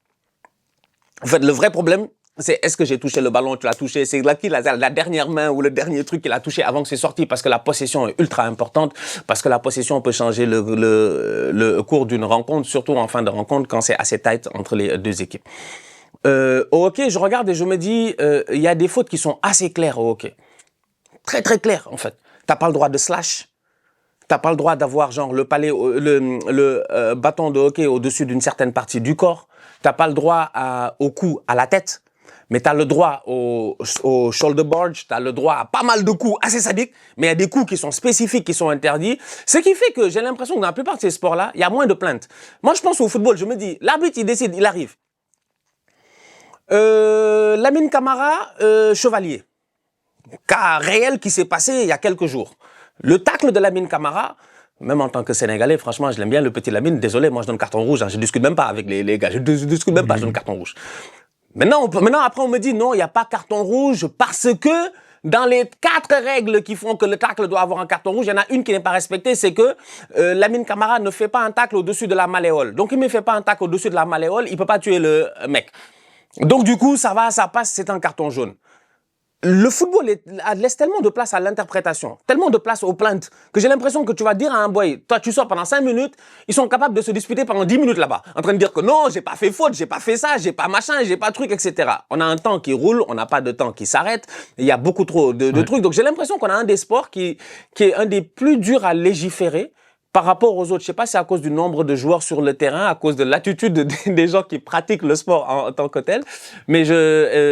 S1: En fait, le vrai problème, c'est est-ce que j'ai touché le ballon, tu l'as touché, c'est la dernière main ou le dernier truc qu'il a touché avant que c'est sorti, parce que la possession est ultra importante, parce que la possession peut changer le cours d'une rencontre, surtout en fin de rencontre quand c'est assez tight entre les deux équipes. Au hockey, je regarde et je me dis, il y a des fautes qui sont assez claires au hockey. Très très claires en fait. T'as pas le droit de slash. T'as pas le droit d'avoir genre le bâton de hockey au-dessus d'une certaine partie du corps. T'as pas le droit au cou, à la tête. Mais t'as le droit au shoulder barge, t'as le droit à pas mal de coups assez sadiques, mais il y a des coups qui sont spécifiques, qui sont interdits. Ce qui fait que j'ai l'impression que dans la plupart de ces sports-là, il y a moins de plaintes. Moi, je pense au football, je me dis, l'arbitre, il décide, il arrive. Lamine Camara, Chevalier. Cas réel qui s'est passé il y a quelques jours. Le tacle de Lamine Camara, même en tant que Sénégalais, franchement, je l'aime bien, le petit Lamine. Désolé, moi, je donne carton rouge. Hein, je discute même pas avec les gars. Je discute même pas, je donne carton rouge. Maintenant, après, on me dit non, il n'y a pas carton rouge parce que dans les 4 règles qui font que le tacle doit avoir un carton rouge, il y en a une qui n'est pas respectée, c'est que Lamine Camara ne fait pas un tacle au-dessus de la malléole. Donc, il ne fait pas un tacle au-dessus de la malléole, il peut pas tuer le mec. Donc, du coup, ça va, ça passe, c'est un carton jaune. Le football laisse tellement de place à l'interprétation, tellement de place aux plaintes, que j'ai l'impression que tu vas dire à un boy, toi tu sors pendant 5 minutes, ils sont capables de se disputer pendant 10 minutes là-bas, en train de dire que non, j'ai pas fait faute, j'ai pas fait ça, j'ai pas machin, j'ai pas truc, etc. On a un temps qui roule, on n'a pas de temps qui s'arrête, il y a beaucoup trop de trucs. Donc j'ai l'impression qu'on a un des sports qui est un des plus durs à légiférer, par rapport aux autres. Je sais pas si c'est à cause du nombre de joueurs sur le terrain, à cause de l'attitude des gens qui pratiquent le sport en tant que tel. Mais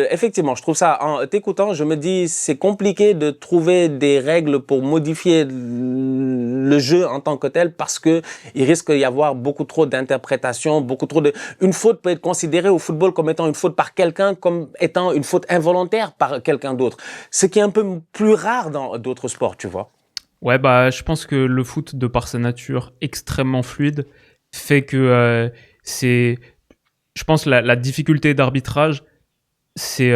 S1: effectivement, je trouve ça, en t'écoutant, je me dis, c'est compliqué de trouver des règles pour modifier le jeu en tant que tel parce que il risque d'y avoir beaucoup trop d'interprétations, une faute peut être considérée au football comme étant une faute par quelqu'un, comme étant une faute involontaire par quelqu'un d'autre. Ce qui est un peu plus rare dans d'autres sports, tu vois.
S2: Ouais, bah, je pense que le foot, de par sa nature extrêmement fluide, fait que je pense la difficulté d'arbitrage, c'est,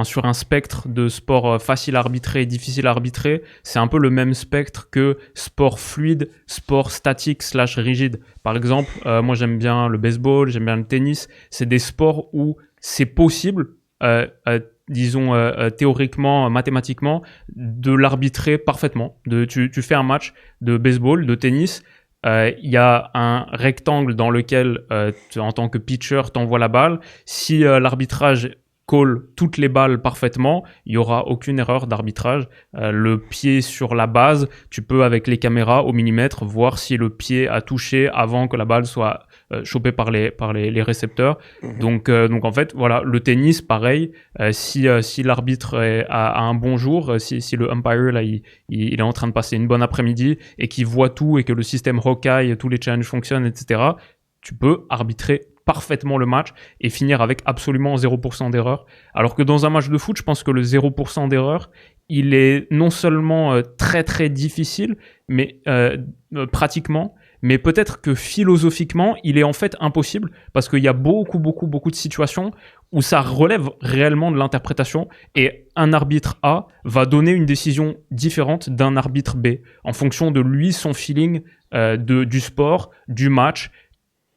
S2: sur un spectre de sport facile à arbitrer et difficile à arbitrer, c'est un peu le même spectre que sport fluide, sport statique / rigide. Par exemple, moi j'aime bien le baseball, j'aime bien le tennis. C'est des sports où c'est possible, disons théoriquement, mathématiquement, de l'arbitrer parfaitement. Tu fais un match de baseball, de tennis, il y a un rectangle dans lequel, en tant que pitcher, t'envoies la balle. Si l'arbitrage call toutes les balles parfaitement, il y aura aucune erreur d'arbitrage. Le pied sur la base, tu peux avec les caméras au millimètre voir si le pied a touché avant que la balle soit chopée par les récepteurs. Donc en fait, voilà, le tennis, pareil. Si l'arbitre a un bon jour, si le umpire là, il est en train de passer une bonne après-midi et qu'il voit tout et que le système Hawkeye, tous les challenges fonctionnent, etc., tu peux arbitrer parfaitement le match et finir avec absolument 0% d'erreur. Alors que dans un match de foot, je pense que le 0% d'erreur, il est non seulement très très difficile, mais pratiquement, mais peut-être que philosophiquement, il est en fait impossible parce qu'il y a beaucoup de situations où ça relève réellement de l'interprétation et un arbitre A va donner une décision différente d'un arbitre B en fonction de lui, son feeling du sport, du match.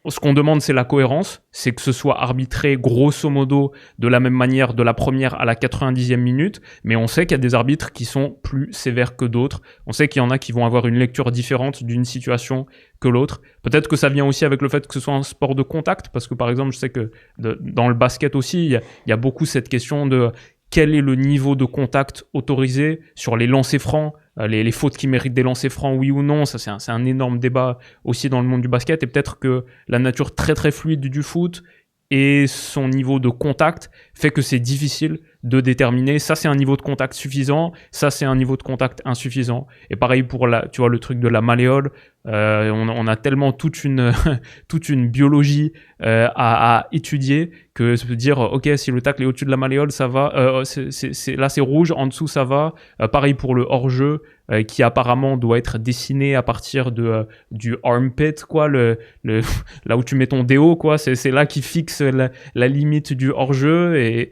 S2: Ce qu'on demande, c'est la cohérence, c'est que ce soit arbitré grosso modo de la même manière de la première à la 90e minute, mais on sait qu'il y a des arbitres qui sont plus sévères que d'autres. On sait qu'il y en a qui vont avoir une lecture différente d'une situation que l'autre. Peut-être que ça vient aussi avec le fait que ce soit un sport de contact, parce que par exemple, je sais que dans le basket aussi, il y a beaucoup cette question de quel est le niveau de contact autorisé sur les lancers francs, les fautes qui méritent des lancers francs, oui ou non. Ça, c'est un énorme débat aussi dans le monde du basket. Et peut-être que la nature très très fluide du foot et son niveau de contact fait que c'est difficile de déterminer ça c'est un niveau de contact suffisant, ça c'est un niveau de contact insuffisant. Et pareil pour tu vois, le truc de la malléole, on a tellement toute une biologie à étudier que se dire ok, si le tacle est au-dessus de la malléole ça va, là c'est rouge, en dessous ça va. Pareil pour le hors-jeu qui apparemment doit être dessiné à partir du armpit, quoi, là où tu mets ton déo, quoi, c'est là qui fixe la limite du hors-jeu et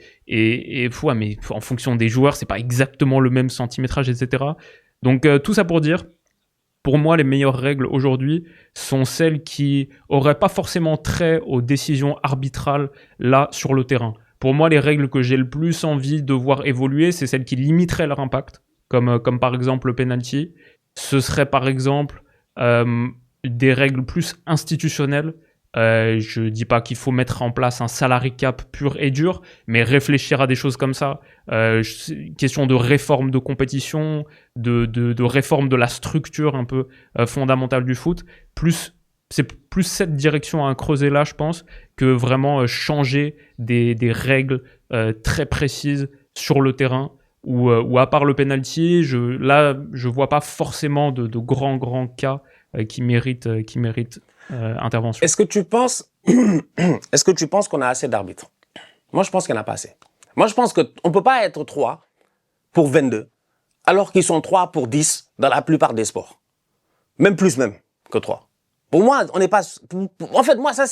S2: mais en fonction des joueurs, c'est pas exactement le même centimétrage, etc. Donc tout ça pour dire, pour moi, les meilleures règles aujourd'hui sont celles qui auraient pas forcément trait aux décisions arbitrales là sur le terrain. Pour moi, les règles que j'ai le plus envie de voir évoluer, c'est celles qui limiteraient leur impact, comme par exemple le penalty. Ce serait par exemple des règles plus institutionnelles. Je dis pas qu'il faut mettre en place un salary cap pur et dur, mais réfléchir à des choses comme ça. Question de réforme de compétition, de réforme de la structure un peu fondamentale du foot. C'est plus cette direction à creuser là, je pense, que vraiment changer des règles très précises sur le terrain. Ou à part le penalty, je vois pas forcément de grands cas qui méritent intervention.
S1: Est-ce que tu penses qu'on a assez d'arbitres? Moi, je pense qu'il n'y en a pas assez. Moi, je pense qu'on ne peut pas être 3 pour 22, alors qu'ils sont 3 pour 10 dans la plupart des sports. Même plus même que 3. Pour moi, on n'est pas... En fait, moi, ça,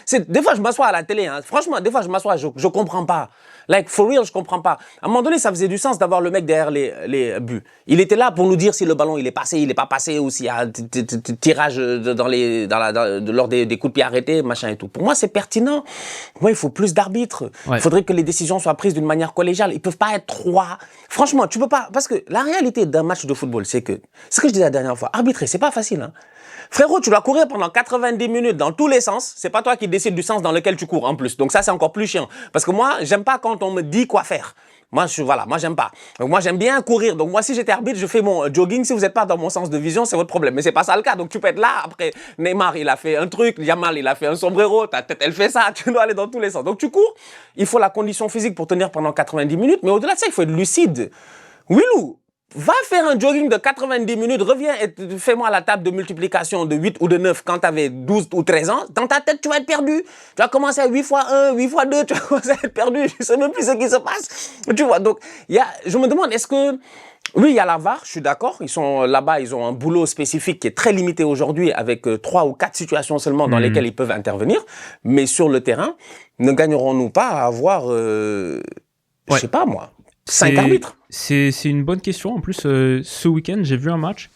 S1: c'est... Des fois, je m'assois à la télé. Hein. Franchement, des fois, je m'assois, je comprends pas. Like, for real, je comprends pas. À un moment donné, ça faisait du sens d'avoir le mec derrière les buts. Il était là pour nous dire si le ballon, il est passé, il est pas passé, ou s'il y a tirage lors des coups de pied arrêtés, machin et tout. Pour moi, c'est pertinent. Moi, il faut plus d'arbitres.
S2: Ouais.
S1: Il faudrait que les décisions soient prises d'une manière collégiale. Ils peuvent pas être 3. Franchement, tu peux pas... Parce que la réalité d'un match de football, c'est que... Ce que je disais la dernière fois, arbitrer, c'est pas facile, hein. Frérot, tu dois courir pendant 90 minutes dans tous les sens. C'est pas toi qui décides du sens dans lequel tu cours en plus. Donc ça, c'est encore plus chiant. Parce que moi, j'aime pas quand on me dit quoi faire. Moi, moi, j'aime pas. Donc moi, j'aime bien courir. Donc moi, si j'étais arbitre, je fais mon jogging. Si vous n'êtes pas dans mon sens de vision, c'est votre problème. Mais c'est pas ça le cas. Donc tu peux être là. Après, Neymar, il a fait un truc. Yamal, il a fait un sombrero. Ta tête, elle fait ça. Tu dois aller dans tous les sens. Donc tu cours. Il faut la condition physique pour tenir pendant 90 minutes. Mais au-delà de ça, il faut être lucide. Willou, va faire un jogging de 90 minutes, reviens et fais-moi la table de multiplication de 8 ou de 9 quand tu avais 12 ou 13 ans. Dans ta tête, tu vas être perdu. Tu vas commencer à 8 fois 1, 8 fois 2, tu vas commencer à être perdu. Je sais même plus ce qui se passe. Tu vois, donc, je me demande, est-ce que... Oui, il y a la VAR, je suis d'accord. Ils sont là-bas, ils ont un boulot spécifique qui est très limité aujourd'hui avec 3 ou 4 situations seulement dans lesquelles ils peuvent intervenir. Mais sur le terrain, ne gagnerons-nous pas à avoir, je sais pas moi, 5 arbitres?
S2: C'est une bonne question. En plus, ce week-end, j'ai vu un match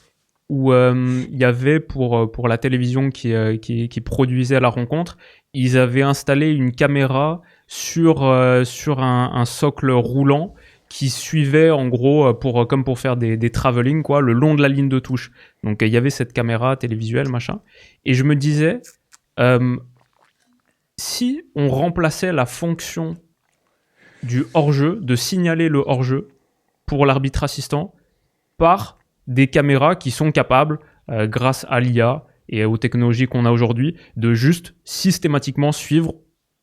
S2: où il y avait pour la télévision qui produisait la rencontre, ils avaient installé une caméra sur un socle roulant qui suivait en gros comme pour faire des travelling quoi, le long de la ligne de touche. Donc il y avait cette caméra télévisuelle machin. Et je me disais, si on remplaçait la fonction du hors-jeu, de signaler le hors-jeu pour l'arbitre assistant par des caméras qui sont capables, grâce à l'IA et aux technologies qu'on a aujourd'hui, de juste systématiquement suivre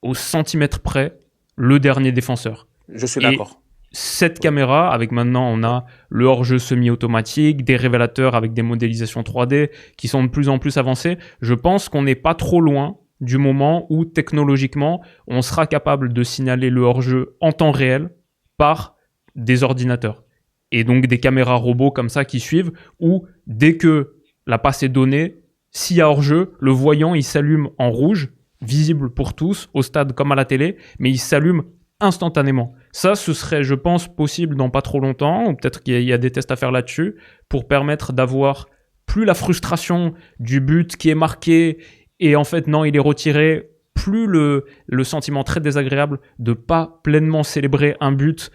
S2: au centimètre près le dernier défenseur.
S1: Je suis d'accord.
S2: Cette caméra, avec maintenant on a le hors-jeu semi-automatique, des révélateurs avec des modélisations 3D qui sont de plus en plus avancées, je pense qu'on n'est pas trop loin du moment où technologiquement on sera capable de signaler le hors-jeu en temps réel par des ordinateurs. Et donc des caméras robots comme ça qui suivent, où dès que la passe est donnée, s'il y a hors-jeu, le voyant il s'allume en rouge, visible pour tous, au stade comme à la télé, mais il s'allume instantanément. Ça, ce serait, je pense, possible dans pas trop longtemps, ou peut-être qu'il y a des tests à faire là-dessus, pour permettre d'avoir plus la frustration du but qui est marqué, et en fait, non, il est retiré, plus le sentiment très désagréable de pas pleinement célébrer un but,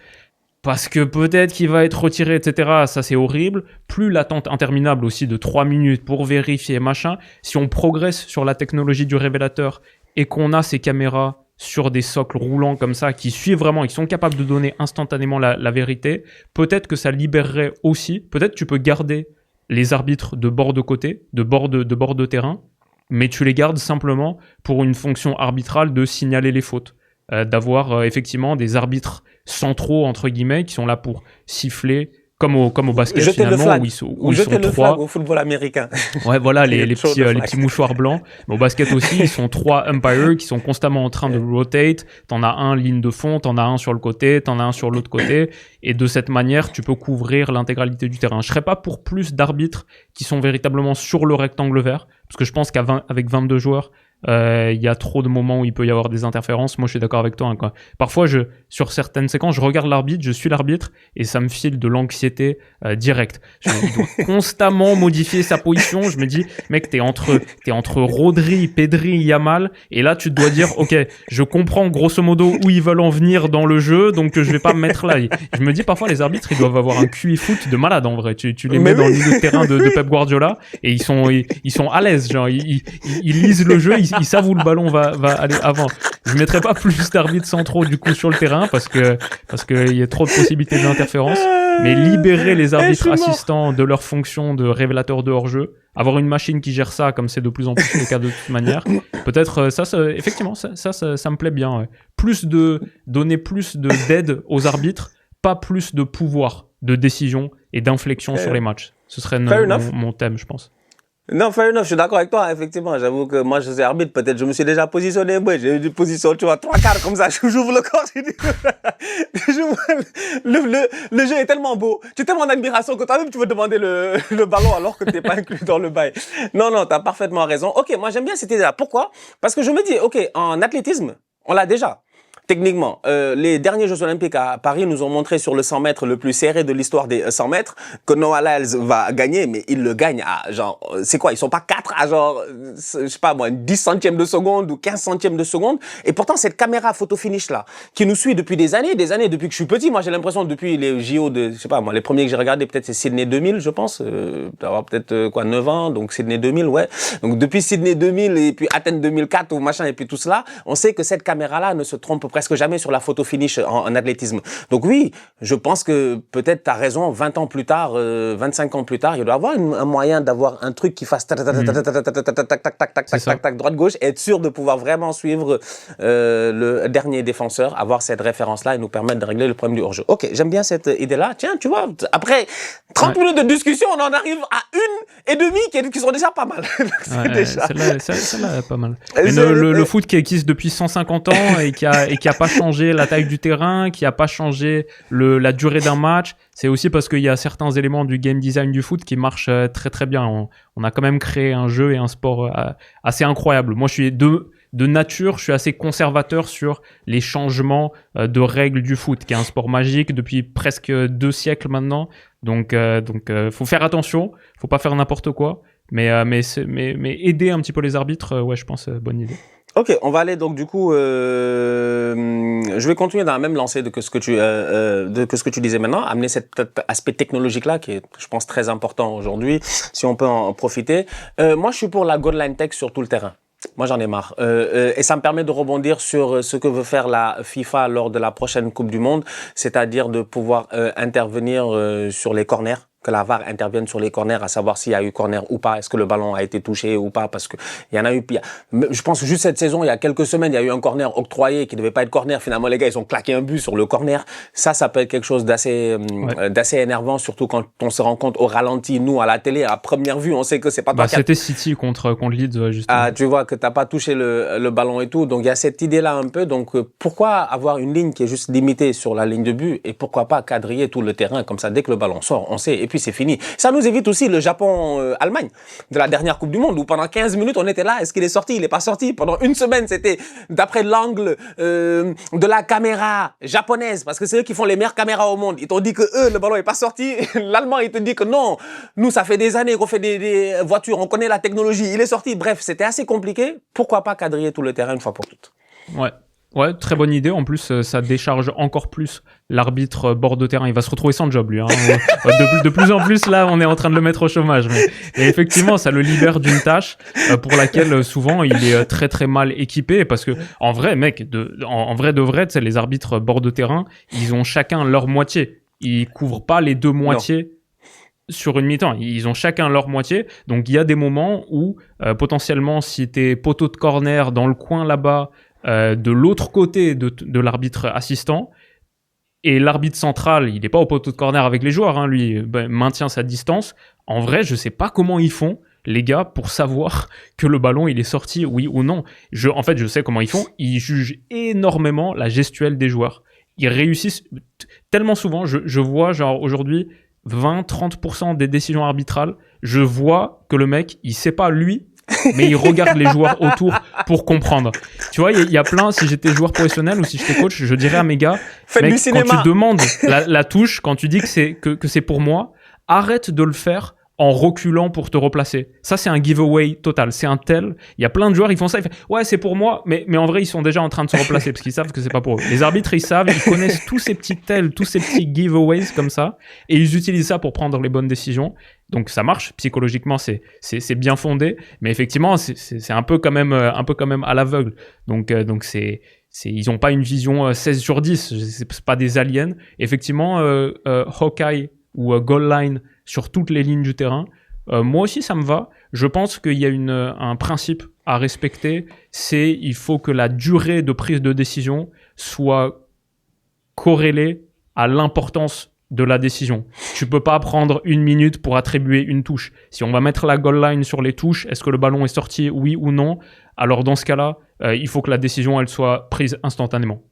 S2: parce que peut-être qu'il va être retiré, etc. Ça, c'est horrible. Plus l'attente interminable aussi de 3 minutes pour vérifier, machin. Si on progresse sur la technologie du révélateur et qu'on a ces caméras sur des socles roulants comme ça, qui suivent vraiment, ils sont capables de donner instantanément la vérité, peut-être que ça libérerait aussi, peut-être tu peux garder les arbitres de bord de côté, de bord de terrain, mais tu les gardes simplement pour une fonction arbitrale de signaler les fautes. D'avoir effectivement des arbitres centraux, entre guillemets, qui sont là pour siffler, comme au basket
S1: jeter
S2: finalement,
S1: le flag.
S2: où ils sont
S1: le
S2: trois.
S1: flag au football américain.
S2: Ouais, voilà, les
S1: flag.
S2: petits mouchoirs blancs. Mais au basket aussi, ils sont 3 umpires qui sont constamment en train de rotate. T'en as un ligne de fond, t'en as un sur le côté, t'en as un sur l'autre côté. Et de cette manière, tu peux couvrir l'intégralité du terrain. Je serais pas pour plus d'arbitres qui sont véritablement sur le rectangle vert, parce que je pense qu'avec 22 joueurs, il y a trop de moments où il peut y avoir des interférences. Moi, je suis d'accord avec toi, hein, quoi. Parfois, sur certaines séquences, je regarde l'arbitre, je suis l'arbitre, et ça me file de l'anxiété directe. Il doit constamment modifier sa position. Je me dis, mec, t'es entre Rodri, Pedri, Yamal, et là, tu te dois dire, ok, je comprends grosso modo où ils veulent en venir dans le jeu, donc je vais pas me mettre là. Je me dis, parfois, les arbitres, ils doivent avoir un QI foot de malade, en vrai. Tu les mets dans le milieu de terrain de Pep Guardiola, et ils sont à l'aise, genre, ils lisent le jeu, ils savent où le ballon va aller avant. Je mettrai pas plus d'arbitres centraux du coup sur le terrain parce que il y a trop de possibilités d'interférence. Mais libérer les arbitres assistants de leur fonction de révélateur de hors-jeu, avoir une machine qui gère ça comme c'est de plus en plus le cas de toute manière. Peut-être effectivement ça me plaît bien. Ouais. Donner plus d'aide aux arbitres, pas plus de pouvoir de décision et d'inflexion sur les matchs. Ce serait mon thème, je pense.
S1: Non, fair enough, je suis d'accord avec toi, effectivement. J'avoue que moi, je suis arbitre, peut-être je me suis déjà positionné. Ouais, j'ai eu des positions, tu vois, trois quarts comme ça, j'ouvre le corps. Le jeu est tellement beau. Tu es tellement en admiration que toi-même, tu veux demander le ballon alors que tu n'es pas inclus dans le bail. Non, non, tu as parfaitement raison. Ok, moi, j'aime bien cette idée-là. Pourquoi? Parce que je me dis, ok, en athlétisme, on l'a déjà. Techniquement, les derniers Jeux Olympiques à Paris nous ont montré sur le 100 mètres le plus serré de l'histoire des 100 mètres que Noah Lyles va gagner, mais il le gagne à genre, c'est quoi, ils sont pas quatre à genre, je sais pas moi, 10 centièmes de seconde ou 15 centièmes de seconde. Et pourtant, cette caméra photo finish là, qui nous suit depuis des années, depuis que je suis petit, moi j'ai l'impression depuis les JO de, je sais pas moi, les premiers que j'ai regardés, peut-être c'est Sydney 2000, je pense, d'avoir peut-être 9 ans, donc Sydney 2000, ouais. Donc depuis Sydney 2000 et puis Athènes 2004 ou machin et puis tout cela, on sait que cette caméra-là ne se trompe presque jamais sur la photo finish en athlétisme. Donc oui, je pense que peut-être tu as raison, 20 ans plus tard, 25 ans plus tard, il doit y avoir un moyen d'avoir un truc qui fasse tac, droite-gauche et être sûr de pouvoir vraiment suivre le dernier défenseur, avoir cette référence-là et nous permettre de régler le problème du hors-jeu. Ok, j'aime bien cette idée-là. Tiens, tu vois, après 30 minutes de discussion, on en arrive à une et demie qui sont déjà pas mal.
S2: Celle-là est pas mal. Mais le foot qui existe depuis 150 ans et qui a pas changé la taille du terrain, qui a pas changé la durée d'un match, c'est aussi parce qu'il y a certains éléments du game design du foot qui marchent très très bien. On a quand même créé un jeu et un sport assez incroyable. Moi, je suis de nature, je suis assez conservateur sur les changements de règles du foot, qui est un sport magique depuis presque 2 siècles maintenant. Donc, faut faire attention, faut pas faire n'importe quoi. Mais aider un petit peu les arbitres, ouais, je pense, bonne idée.
S1: Ok, on va aller donc du coup, je vais continuer dans la même lancée que ce que tu disais maintenant, amener cet aspect technologique là qui est, je pense, très important aujourd'hui, si on peut en profiter. Moi, je suis pour la goal line tech sur tout le terrain. Moi, j'en ai marre. Et ça me permet de rebondir sur ce que veut faire la FIFA lors de la prochaine Coupe du Monde, c'est-à-dire de pouvoir intervenir sur les corners, que la VAR intervienne sur les corners, à savoir s'il y a eu corner ou pas, est-ce que le ballon a été touché ou pas, parce que il y en a eu, je pense que juste cette saison, il y a quelques semaines, il y a eu un corner octroyé qui devait pas être corner, finalement les gars, ils ont claqué un but sur le corner. Ça peut être quelque chose d'assez énervant, surtout quand on se rend compte au ralenti, nous, à la télé, à première vue, on sait que c'est pas toi
S2: c'était City contre Leeds, justement.
S1: Ah, tu vois que t'as pas touché le ballon et tout, donc il y a cette idée-là un peu, donc pourquoi avoir une ligne qui est juste limitée sur la ligne de but et pourquoi pas quadriller tout le terrain comme ça, dès que le ballon sort, on sait, et puis c'est fini. Ça nous évite aussi le Japon-Allemagne de la dernière Coupe du Monde où pendant 15 minutes on était là, est-ce qu'il est sorti, il est pas sorti. Pendant une semaine c'était d'après l'angle de la caméra japonaise, parce que c'est eux qui font les meilleures caméras au monde. Ils t'ont dit que le ballon est pas sorti. L'Allemand il te dit que non, nous ça fait des années qu'on fait des voitures, on connaît la technologie, il est sorti. Bref, c'était assez compliqué. Pourquoi pas quadriller tout le terrain une fois pour toutes.
S2: Ouais, très bonne idée. En plus, ça décharge encore plus l'arbitre bord de terrain. Il va se retrouver sans job, lui. Hein. De plus en plus, là, on est en train de le mettre au chômage. Et effectivement, ça le libère d'une tâche pour laquelle souvent il est très très mal équipé. Parce que en vrai, mec, en vrai de vrai, tu sais, les arbitres bord de terrain, ils ont chacun leur moitié. Ils couvrent pas les deux moitiés. Non. Sur une mi-temps, ils ont chacun leur moitié. Donc il y a des moments où potentiellement, si t'es poteau de corner dans le coin là-bas, de l'autre côté de l'arbitre assistant, et l'arbitre central, il n'est pas au poteau de corner avec les joueurs, hein, lui maintient sa distance. En vrai, je sais pas comment ils font, les gars, pour savoir que le ballon il est sorti, oui ou non. En fait, je sais comment ils font. Ils jugent énormément la gestuelle des joueurs. Ils réussissent tellement souvent. Je vois genre aujourd'hui 20-30% des décisions arbitrales. Je vois que le mec, il sait pas lui, mais il regarde les joueurs autour pour comprendre. Tu vois, il y a plein, si j'étais joueur professionnel ou si j'étais coach, je dirais à mes gars, mec, quand tu demandes la touche, quand tu dis que c'est pour moi, arrête de le faire en reculant pour te replacer. Ça, c'est un giveaway total. C'est un tel. Il y a plein de joueurs, ils font ça. Ils font, ouais, c'est pour moi. Mais en vrai, ils sont déjà en train de se replacer parce qu'ils savent que c'est pas pour eux. Les arbitres, ils savent, ils connaissent tous ces petits tels, tous ces petits giveaways comme ça. Et ils utilisent ça pour prendre les bonnes décisions. Donc, ça marche. Psychologiquement, c'est bien fondé. Mais effectivement, c'est un peu quand même à l'aveugle. Donc, ils ont pas une vision 16 sur 10. C'est pas des aliens. Effectivement, Hawkeye ou goal line sur toutes les lignes du terrain. Moi aussi, ça me va. Je pense qu'il y a un principe à respecter, c'est il faut que la durée de prise de décision soit corrélée à l'importance de la décision. Tu peux pas prendre 1 minute pour attribuer une touche. Si on va mettre la goal line sur les touches, est-ce que le ballon est sorti, oui ou non? Alors dans ce cas-là, il faut que la décision elle soit prise instantanément.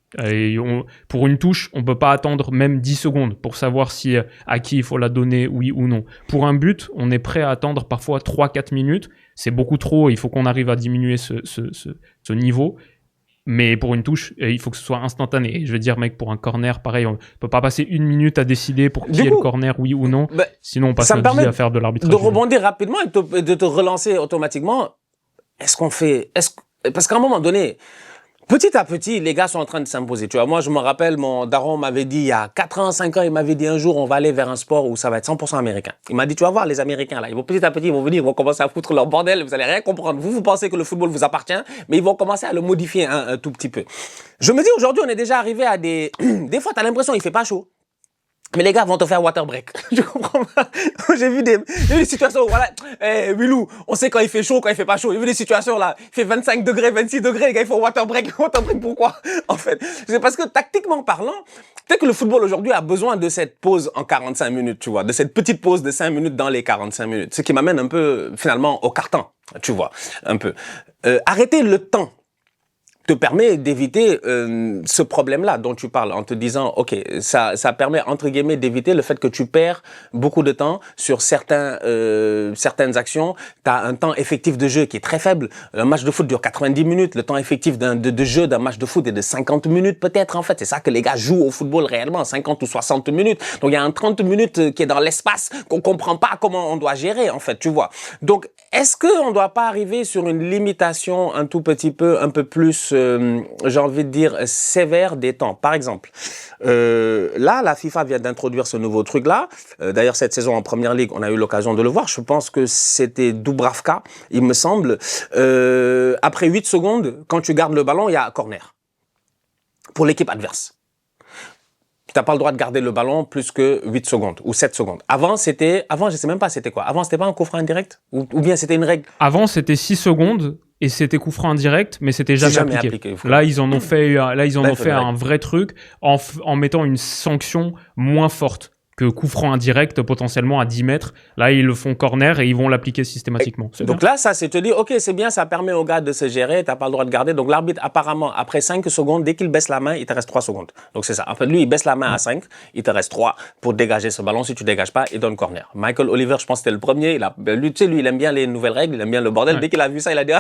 S2: Pour une touche, on peut pas attendre même 10 secondes pour savoir si à qui il faut la donner, oui ou non. Pour un but, on est prêt à attendre parfois 3-4 minutes. C'est beaucoup trop, il faut qu'on arrive à diminuer ce niveau. Mais pour une touche, il faut que ce soit instantané. Et je veux dire, mec, pour un corner, pareil, on peut pas passer 1 minute à décider pour qui est le corner, oui ou non. Sinon, on passe notre vie à faire de l'arbitrage.
S1: De rebondir rapidement et de te relancer automatiquement. Parce qu'à un moment donné, petit à petit, les gars sont en train de s'imposer. Tu vois, moi, je me rappelle, mon daron m'avait dit il y a 4 ans, 5 ans, il m'avait dit un jour, on va aller vers un sport où ça va être 100% américain. Il m'a dit, tu vas voir les Américains, là, ils vont petit à petit, ils vont venir, ils vont commencer à foutre leur bordel, vous allez rien comprendre. Vous pensez que le football vous appartient, mais ils vont commencer à le modifier un tout petit peu. Je me dis, aujourd'hui, on est déjà arrivé à des fois, t'as l'impression, il fait pas chaud. Mais les gars vont te faire water break. Je comprends pas. J'ai vu des situations où, voilà, Wilou, on sait quand il fait chaud, quand il fait pas chaud. J'ai vu des situations là, il fait 25 degrés, 26 degrés, les gars, ils font water break. Water break, pourquoi? En fait, c'est parce que tactiquement parlant, peut-être que le football aujourd'hui a besoin de cette pause en 45 minutes, tu vois, de cette petite pause de 5 minutes dans les 45 minutes. Ce qui m'amène un peu, finalement, au carton, tu vois, un peu. Arrêter le temps te permet d'éviter ce problème-là dont tu parles en te disant, ok, ça permet entre guillemets d'éviter le fait que tu perds beaucoup de temps sur certaines actions. Tu as un temps effectif de jeu qui est très faible. Un match de foot dure 90 minutes. Le temps effectif de jeu d'un match de foot est de 50 minutes peut-être en fait. C'est ça que les gars jouent au football réellement, 50 ou 60 minutes. Donc il y a un 30 minutes qui est dans l'espace qu'on comprend pas comment on doit gérer en fait, tu vois. Donc est-ce qu'on doit pas arriver sur une limitation un tout petit peu, un peu plus j'ai envie de dire, sévère des temps. Par exemple, là, la FIFA vient d'introduire ce nouveau truc-là. D'ailleurs, cette saison en Première Ligue, on a eu l'occasion de le voir. Je pense que c'était Dubravka, il me semble. Après 8 secondes, quand tu gardes le ballon, il y a corner pour l'équipe adverse. Tu n'as pas le droit de garder le ballon plus que 8 secondes ou 7 secondes. Avant, je sais même pas c'était quoi. Avant, c'était pas un coup franc indirect ou bien c'était une règle?
S2: Avant, c'était 6 secondes. Et c'était coup franc indirect, mais c'était jamais appliqué. Là, ils en ont fait un vrai truc en mettant une sanction moins forte que coup franc indirect potentiellement à 10 mètres. Là, ils le font corner et ils vont l'appliquer systématiquement.
S1: Donc là, ça, c'est te dire, ok, c'est bien, ça permet au gars de se gérer, t'as pas le droit de garder. Donc l'arbitre, apparemment, après 5 secondes, dès qu'il baisse la main, il te reste 3 secondes. Donc c'est ça. En fait, lui, il baisse la main à 5, il te reste 3 pour dégager ce ballon. Si tu dégages pas, il donne corner. Michael Oliver, je pense que c'était le premier. Lui, tu sais, lui, il aime bien les nouvelles règles, il aime bien le bordel. Ouais. Dès qu'il a vu ça, il a dit,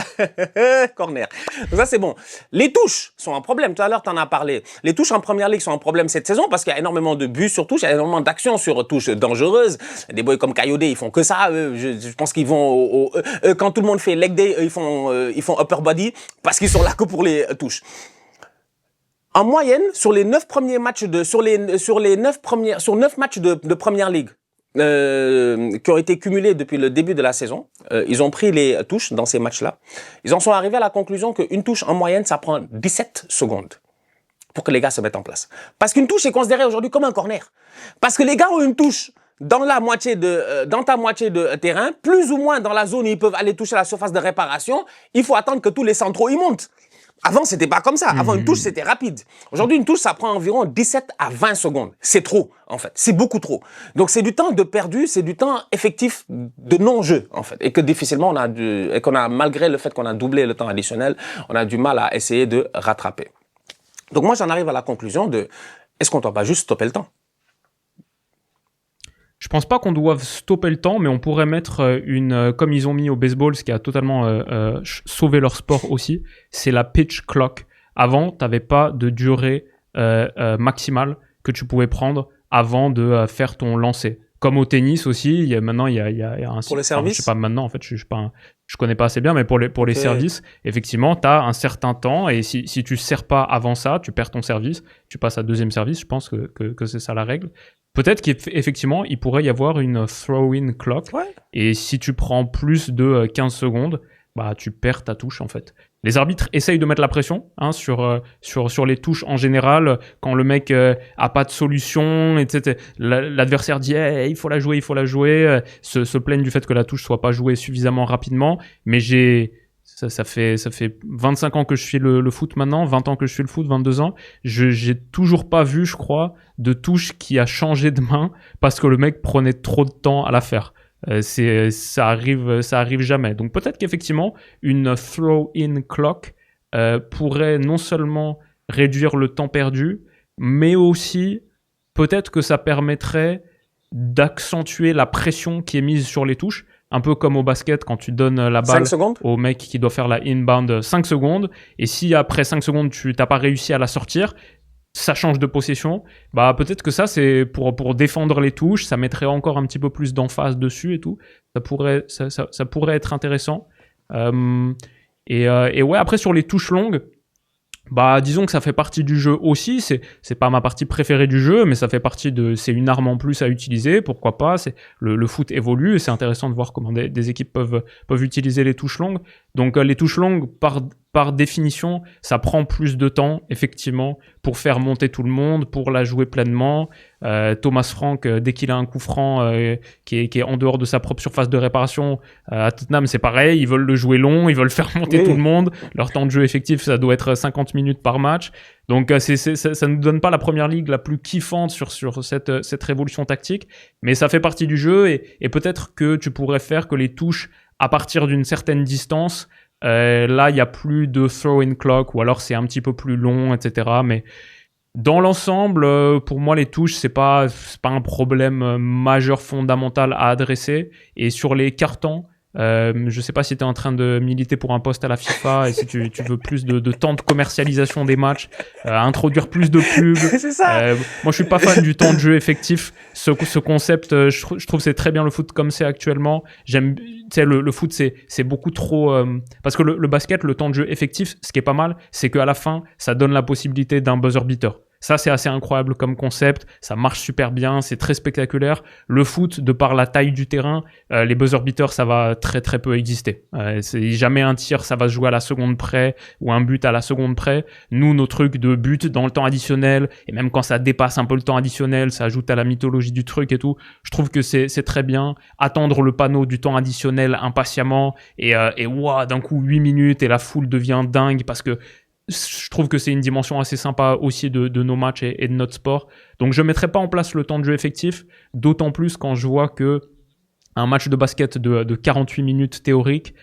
S1: corner. Donc ça, c'est bon. Les touches sont un problème. Tout à l'heure, t'en as parlé. Les touches en Première Ligue sont un problème cette saison parce qu'il y a énormément de buts sur touche, il y a énormément d'actions sur touche dangereuses. Des boys comme Kayode, ils font que ça. Je pense qu'ils vont quand tout le monde fait leg day, ils font upper body parce qu'ils sont là que pour les touches. En moyenne, sur les 9 premiers matchs sur 9 matchs de Première Ligue qui ont été cumulés depuis le début de la saison, ils ont pris les touches dans ces matchs-là. Ils en sont arrivés à la conclusion qu'une touche en moyenne, ça prend 17 secondes pour que les gars se mettent en place. Parce qu'une touche est considérée aujourd'hui comme un corner. Parce que les gars ont une touche dans ta moitié de terrain, plus ou moins dans la zone où ils peuvent aller toucher la surface de réparation. Il faut attendre que tous les centraux y montent. Avant, c'était pas comme ça. Avant, une touche, c'était rapide. Aujourd'hui, une touche, ça prend environ 17 à 20 secondes. C'est trop, en fait. C'est beaucoup trop. Donc, c'est du temps de perdu, c'est du temps effectif de non-jeu, en fait. Et que difficilement, malgré le fait qu'on a doublé le temps additionnel, on a du mal à essayer de rattraper. Donc moi, j'en arrive à la conclusion de, est-ce qu'on ne doit pas juste stopper le temps?
S2: Je pense pas qu'on doive stopper le temps, mais on pourrait mettre comme ils ont mis au baseball, ce qui a totalement sauvé leur sport aussi, c'est la pitch clock. Avant, t'avais pas de durée maximale que tu pouvais prendre avant de faire ton lancer. Comme au tennis aussi, il y a un...
S1: Pour le service?
S2: Je sais pas maintenant, en fait, je connais pas assez bien, mais pour les services, effectivement, t'as un certain temps, et si tu sers pas avant ça, tu perds ton service, tu passes à deuxième service, je pense que c'est ça la règle. Peut-être qu'effectivement, il pourrait y avoir une throw-in clock, ouais. Et si tu prends plus de 15 secondes, bah, tu perds ta touche, en fait. Les arbitres essayent de mettre la pression sur les touches en général. Quand le mec a pas de solution, etc. L'adversaire dit il faut la jouer, se plaignent du fait que la touche soit pas jouée suffisamment rapidement. Mais Ça fait 25 ans que je fais le foot maintenant, 20 ans que je fais le foot, 22 ans. J'ai toujours pas vu, je crois, de touche qui a changé de main parce que le mec prenait trop de temps à la faire. Ça arrive jamais. Donc peut-être qu'effectivement, une throw-in clock pourrait non seulement réduire le temps perdu, mais aussi peut-être que ça permettrait d'accentuer la pression qui est mise sur les touches, un peu comme au basket quand tu donnes la balle au mec qui doit faire la inbound 5 secondes, et si après 5 secondes tu n'as pas réussi à la sortir, ça change de possession, bah peut-être que ça c'est pour défendre les touches, ça mettrait encore un petit peu plus d'emphase dessus et tout, ça pourrait être intéressant. Et ouais, après sur les touches longues, bah disons que ça fait partie du jeu aussi, c'est pas ma partie préférée du jeu, mais ça fait partie c'est une arme en plus à utiliser, pourquoi pas, le foot évolue et c'est intéressant de voir comment des équipes peuvent utiliser les touches longues. Donc les touches longues par définition, ça prend plus de temps effectivement pour faire monter tout le monde, pour la jouer pleinement. Thomas Frank, dès qu'il a un coup franc qui est en dehors de sa propre surface de réparation, à Tottenham c'est pareil, ils veulent le jouer long, ils veulent faire monter tout le monde. Leur temps de jeu effectif, ça doit être 50 minutes par match. Donc ça nous donne pas la première ligue la plus kiffante sur cette révolution tactique, mais ça fait partie du jeu et peut-être que tu pourrais faire que les touches à partir d'une certaine distance, là il y a plus de throw-in clock ou alors c'est un petit peu plus long, etc. Mais dans l'ensemble, pour moi, les touches, c'est pas un problème majeur fondamental à adresser. Et sur les cartons, je sais pas si tu es en train de militer pour un poste à la FIFA et si tu veux plus de temps de commercialisation des matchs, introduire plus de pubs.
S1: C'est ça.
S2: Moi, je suis pas fan du temps de jeu effectif. Ce concept, je trouve c'est très bien le foot comme c'est actuellement. J'aime, tu sais, le foot, c'est beaucoup trop parce que le basket, le temps de jeu effectif, ce qui est pas mal, c'est qu'à la fin, ça donne la possibilité d'un buzzer beater. Ça, c'est assez incroyable comme concept. Ça marche super bien. C'est très spectaculaire. Le foot, de par la taille du terrain, les buzzer beaters, ça va très, très peu exister. C'est jamais un tir, ça va se jouer à la seconde près ou un but à la seconde près. Nous, nos trucs de but dans le temps additionnel et même quand ça dépasse un peu le temps additionnel, ça ajoute à la mythologie du truc et tout. Je trouve que c'est très bien. Attendre le panneau du temps additionnel impatiemment et wow, d'un coup 8 minutes et la foule devient dingue parce que je trouve que c'est une dimension assez sympa aussi de nos matchs et de notre sport. Donc je ne mettrai pas en place le temps de jeu effectif, d'autant plus quand je vois que un match de basket de 48 minutes théorique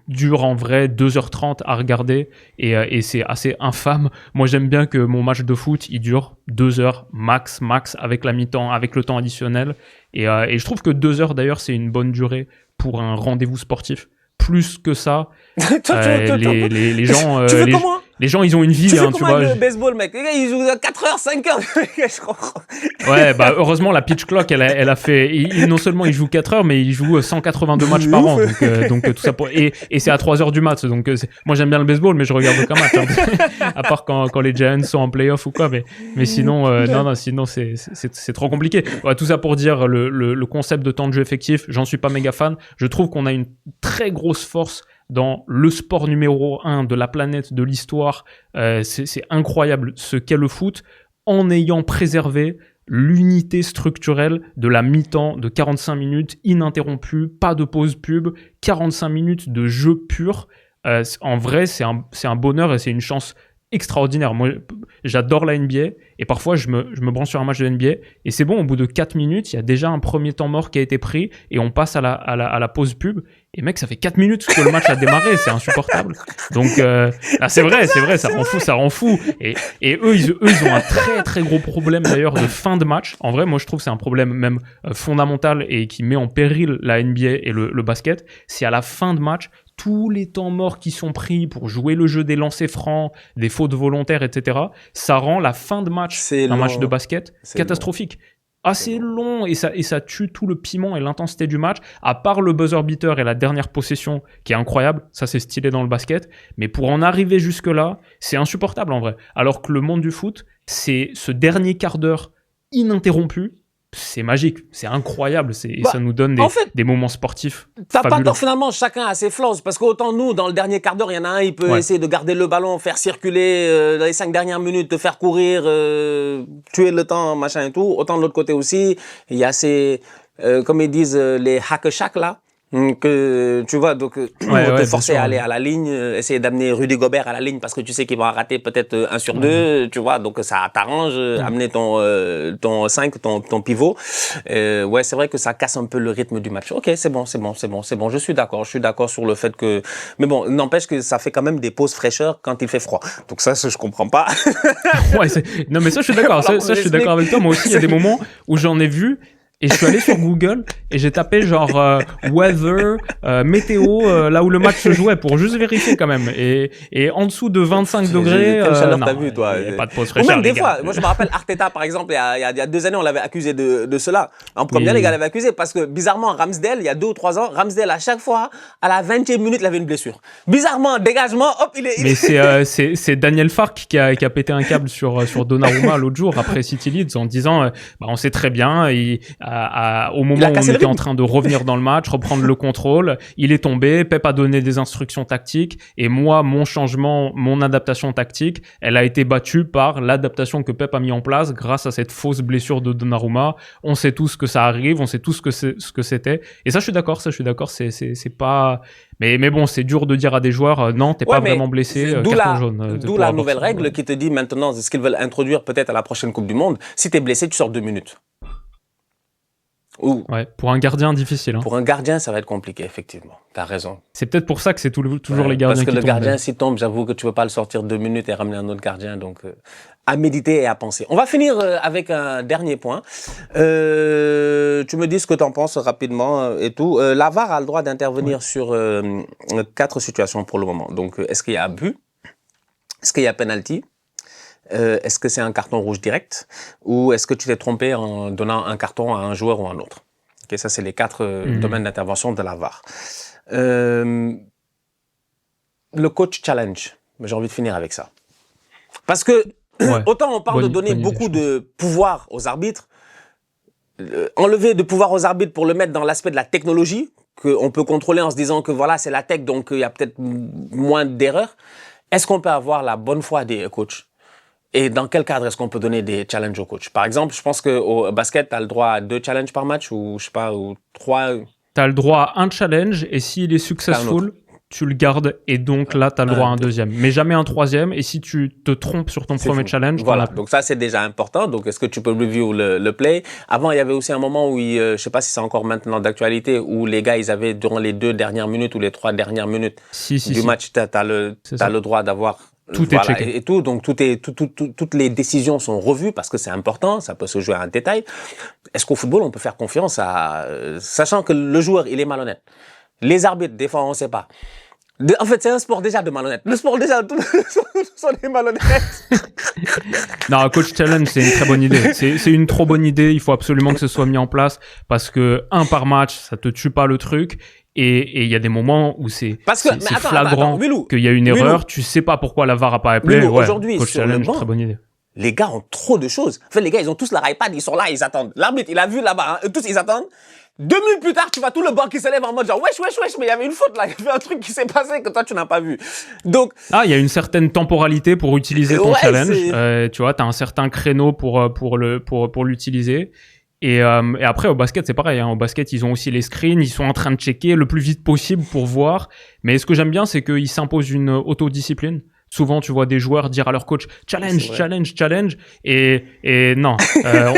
S2: dure en vrai 2h30 à regarder et c'est assez infâme. Moi j'aime bien que mon match de foot il dure 2 heures max avec la mi-temps, avec le temps additionnel et je trouve que 2 heures d'ailleurs c'est une bonne durée pour un rendez-vous sportif. Plus que ça, les gens,
S1: tu veux comment
S2: les gens, ils ont une vie,
S1: tu
S2: tu vois.
S1: Le baseball, mec. Les gars, ils jouent 4 heures, 5 heures. Je comprends.
S2: Ouais, bah, heureusement, la pitch clock, elle a fait, non seulement il joue 4 heures, mais il joue 182 matchs par an. Donc, tout ça et c'est à 3 heures du mat. Donc, moi, j'aime bien le baseball, mais je regarde aucun match. Hein. À part quand les Giants sont en playoff ou quoi. Mais sinon, non, sinon, c'est trop compliqué. Ouais, tout ça pour dire le concept de temps de jeu effectif, j'en suis pas méga fan. Je trouve qu'on a une très grosse force dans le sport numéro 1 de la planète, de l'histoire. C'est incroyable ce qu'est le foot en ayant préservé l'unité structurelle de la mi-temps de 45 minutes ininterrompue, pas de pause pub, 45 minutes de jeu pur. En vrai, c'est un bonheur et c'est une chance extraordinaire. Moi, j'adore la NBA et parfois je me branche sur un match de NBA et c'est bon, au bout de 4 minutes, il y a déjà un premier temps mort qui a été pris et on passe à la pause pub et mec, ça fait 4 minutes que le match a démarré, c'est insupportable. Donc c'est vrai, ça rend fou et eux ils ont un très très gros problème d'ailleurs de fin de match. En vrai, moi je trouve que c'est un problème même fondamental et qui met en péril la NBA et le basket, c'est à la fin de match tous les temps morts qui sont pris pour jouer le jeu des lancers francs, des fautes volontaires, etc., ça rend la fin de match d'un match de basket catastrophique. Assez long et ça tue tout le piment et l'intensité du match, à part le buzzer beater et la dernière possession qui est incroyable, ça c'est stylé dans le basket, mais pour en arriver jusque-là, c'est insupportable en vrai. Alors que le monde du foot, c'est ce dernier quart d'heure ininterrompu, c'est magique, c'est incroyable, ça nous donne des moments sportifs
S1: t'as
S2: fabuleux.
S1: Pas tort, finalement, chacun a ses flaws, parce qu'autant nous, dans le dernier quart d'heure, il y en a un, il peut essayer de garder le ballon, faire circuler dans les 5 dernières minutes, te faire courir, tuer le temps, machin et tout. Autant de l'autre côté aussi, il y a ces, comme ils disent, les hack-shack là, Que tu vois, donc
S2: Ouais,
S1: te
S2: bien
S1: forcer
S2: sûr,
S1: à aller
S2: ouais.
S1: à la ligne, essayer d'amener Rudy Gobert à la ligne parce que tu sais qu'il va en rater peut-être 1 sur
S2: Ouais.
S1: 2, tu vois, donc ça t'arrange,
S2: Ouais.
S1: amener ton 5, ton pivot. Ouais, c'est vrai que ça casse un peu le rythme du match. Ok, c'est bon, je suis d'accord sur le fait que, mais bon, n'empêche que ça fait quand même des pauses fraîcheur quand il fait froid. Donc ça, je comprends pas.
S2: Ouais, non, mais ça, je suis d'accord.
S1: Voilà,
S2: Ça, je suis
S1: j'explique.
S2: d'accord avec toi. Moi aussi, il y a des moments où j'en ai vu et je suis allé sur Google et j'ai tapé genre weather, météo, là où le match se jouait pour juste vérifier quand même. Et en dessous de 25 degrés,
S1: Quelle chaleur
S2: non,
S1: t'as vu, toi?
S2: il n'y a pas de pause
S1: Ou même
S2: fraîcheur, les
S1: des
S2: gars.
S1: fois, moi je me rappelle Arteta, par exemple, il y a 2 années, on l'avait accusé de cela. En première, les gars
S2: Oui.
S1: l'avaient accusé parce que, bizarrement, Ramsdale, il y a 2 ou 3 ans, Ramsdale, à chaque fois, à la 20e minute, il avait une blessure. Bizarrement, dégagement, hop,
S2: Mais c'est Daniel Fark qui a pété un câble sur Donnarumma l'autre jour après City Leeds en disant bah, on sait très bien au
S1: il
S2: moment
S1: a
S2: où on
S1: cassé le
S2: était en
S1: rythme.
S2: train de revenir dans le match, reprendre le contrôle, il est tombé, Pep a donné des instructions tactiques et moi mon adaptation tactique, elle a été battue par l'adaptation que Pep a mis en place grâce à cette fausse blessure de Donnarumma. On sait tous que ça arrive, on sait tous ce que c'était et ça je suis d'accord, c'est pas mais bon, c'est dur de dire à des joueurs non, t'es
S1: Ouais,
S2: pas
S1: mais
S2: vraiment blessé,
S1: d'où
S2: carton jaune
S1: d'où
S2: pour
S1: la
S2: avoir
S1: nouvelle
S2: ça.
S1: règle qui te dit maintenant ce qu'ils veulent introduire peut-être à la prochaine Coupe du Monde. Si t'es blessé, tu sors 2 minutes. Ou
S2: Ouais, pour un gardien difficile. Hein.
S1: pour un gardien, ça va être compliqué, effectivement. T'as raison.
S2: C'est peut-être pour ça que c'est toujours les
S1: Parce
S2: gardiens
S1: que
S2: qui
S1: le
S2: tombent.
S1: gardien, s'il tombe, j'avoue que tu peux pas le sortir 2 minutes et ramener un autre gardien. Donc, à méditer et à penser. On va finir avec un dernier point. Tu me dis ce que tu en penses rapidement et tout. La VAR a le droit d'intervenir
S2: Ouais.
S1: sur 4 situations pour le moment. Donc, est-ce qu'il y a abus? Est-ce qu'il y a penalty? Est-ce que c'est un carton rouge direct? Ou est-ce que tu t'es trompé en donnant un carton à un joueur ou à un autre? Okay, ça, c'est les 4 domaines d'intervention de la VAR. Le coach challenge. J'ai envie de finir avec ça. Parce que,
S2: Ouais.
S1: autant on parle de donner
S2: bonne idée,
S1: beaucoup
S2: je pense.
S1: de pouvoir aux arbitres, enlever de pouvoir aux arbitres pour le mettre dans l'aspect de la technologie, qu'on peut contrôler en se disant que voilà, c'est la tech, donc il y a peut-être moins d'erreurs. Est-ce qu'on peut avoir la bonne foi des coachs? Et dans quel cadre est-ce qu'on peut donner des challenges aux coachs? Par exemple, je pense qu'au basket, tu as le droit à 2 challenges par match, ou je sais pas, ou 3.
S2: T'as le droit à un challenge et s'il est
S1: un
S2: successful, tu le gardes et donc là, t'as le droit à un deuxième. Mais jamais un troisième et si tu te trompes sur ton
S1: C'est
S2: premier
S1: fini.
S2: challenge, t'en
S1: Voilà,
S2: as plus.
S1: donc ça c'est déjà important. Donc est-ce que tu peux review le play? Avant, il y avait aussi un moment où, je sais pas si c'est encore maintenant d'actualité, où les gars, ils avaient durant les 2 dernières minutes ou les 3 dernières minutes du match, t'as le droit d'avoir
S2: Tout est checké.
S1: et tout. Donc toutes les décisions sont revues parce que c'est important, ça peut se jouer à un détail. Est-ce qu'au football, on peut faire confiance sachant que le joueur, il est malhonnête. Les arbitres, des fois, on sait pas. En fait, c'est un sport déjà de malhonnête. Le sport déjà, tous sont des malhonnêtes.
S2: Non, coach challenge, c'est une très bonne idée. C'est une trop bonne idée. Il faut absolument que ce soit mis en place parce que un par match, ça te tue pas le truc. Et il y a des moments où c'est flagrant qu'il y a une erreur. Tu sais pas pourquoi la VAR a pas appelé. Ouais,
S1: aujourd'hui,
S2: coach
S1: sur
S2: challenge,
S1: le banc,
S2: très bonne idée.
S1: les gars ont trop de choses. En fait, les gars, ils ont tous leur iPad, ils sont là, ils attendent. L'arbitre, il a vu là-bas, hein, tous ils attendent. 2 minutes plus tard, tu vois tout le banc qui se lève en mode genre wesh, mais il y avait une faute là, il y avait un truc qui s'est passé que toi tu n'as pas vu. Donc,
S2: il y a une certaine temporalité pour utiliser ton
S1: ouais,
S2: challenge. Tu vois, t'as un certain créneau pour l'utiliser. Et après, au basket, c'est pareil. Hein. Au basket, ils ont aussi les screens. Ils sont en train de checker le plus vite possible pour voir. Mais ce que j'aime bien, c'est qu'ils s'imposent une autodiscipline. Souvent, tu vois des joueurs dire à leur coach challenge. Et non,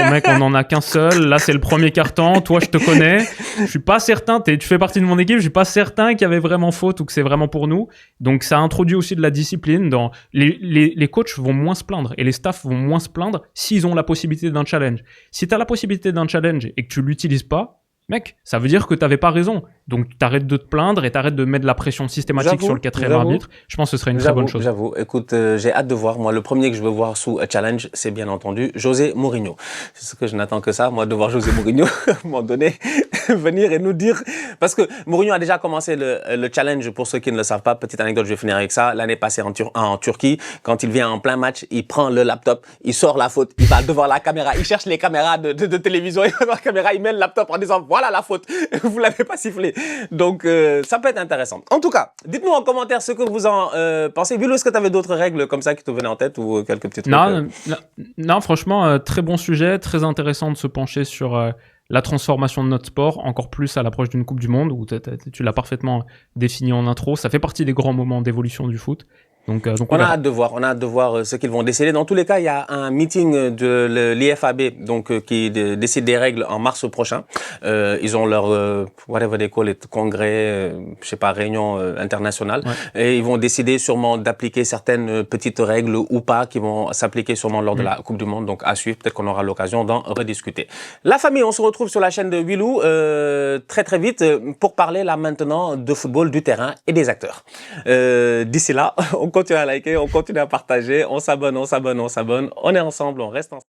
S2: mec, on en a qu'un seul. Là, c'est le premier carton. Toi, je te connais. Je suis pas certain. Tu fais partie de mon équipe. Je suis pas certain qu'il y avait vraiment faute ou que c'est vraiment pour nous. Donc, ça introduit aussi de la discipline. Dans les coachs vont moins se plaindre et les staffs vont moins se plaindre s'ils ont la possibilité d'un challenge. Si t'as la possibilité d'un challenge et que tu l'utilises pas, mec, ça veut dire que t'avais pas raison. Donc, t'arrêtes de te plaindre et t'arrêtes de mettre de la pression systématique sur le quatrième arbitre. Je pense que ce serait une très bonne chose.
S1: J'avoue. Écoute, j'ai hâte de voir. Moi, le premier que je veux voir sous challenge, c'est bien entendu José Mourinho. C'est ce que je n'attends que ça, moi, de voir José Mourinho, à un moment donné, venir et nous dire... Parce que Mourinho a déjà commencé le challenge, pour ceux qui ne le savent pas. Petite anecdote, je vais finir avec ça. L'année passée en Turquie, quand il vient en plein match, il prend le laptop, il sort la faute, il va devant la caméra, il cherche les caméras de télévision, il va devant la caméra, il met le laptop en disant voilà la faute, vous l'avez pas sifflé. Donc ça peut être intéressant. En tout cas, dites-nous en commentaire ce que vous en pensez. Bilo, est-ce que tu avais d'autres règles comme ça qui te venaient en tête ou quelques petits trucs
S2: Non, franchement, très bon sujet, très intéressant de se pencher sur la transformation de notre sport, encore plus à l'approche d'une Coupe du Monde, où tu l'as parfaitement défini en intro. Ça fait partie des grands moments d'évolution du foot. Donc
S1: On
S2: on
S1: a
S2: verra.
S1: hâte de voir, ce qu'ils vont décider. Dans tous les cas, il y a un meeting de l'IFAB, qui décide des règles en mars prochain. Ils ont leur whatever they call it, congrès, je sais pas, réunion internationale,
S2: Ouais.
S1: et ils vont décider sûrement d'appliquer certaines petites règles ou pas qui vont s'appliquer sûrement lors de la Coupe du Monde. Donc à suivre, peut-être qu'on aura l'occasion d'en rediscuter. La famille, on se retrouve sur la chaîne de Wilou très très vite pour parler là maintenant de football, du terrain et des acteurs. D'ici là, on continue à liker, on continue à partager, on s'abonne, on est ensemble, on reste ensemble.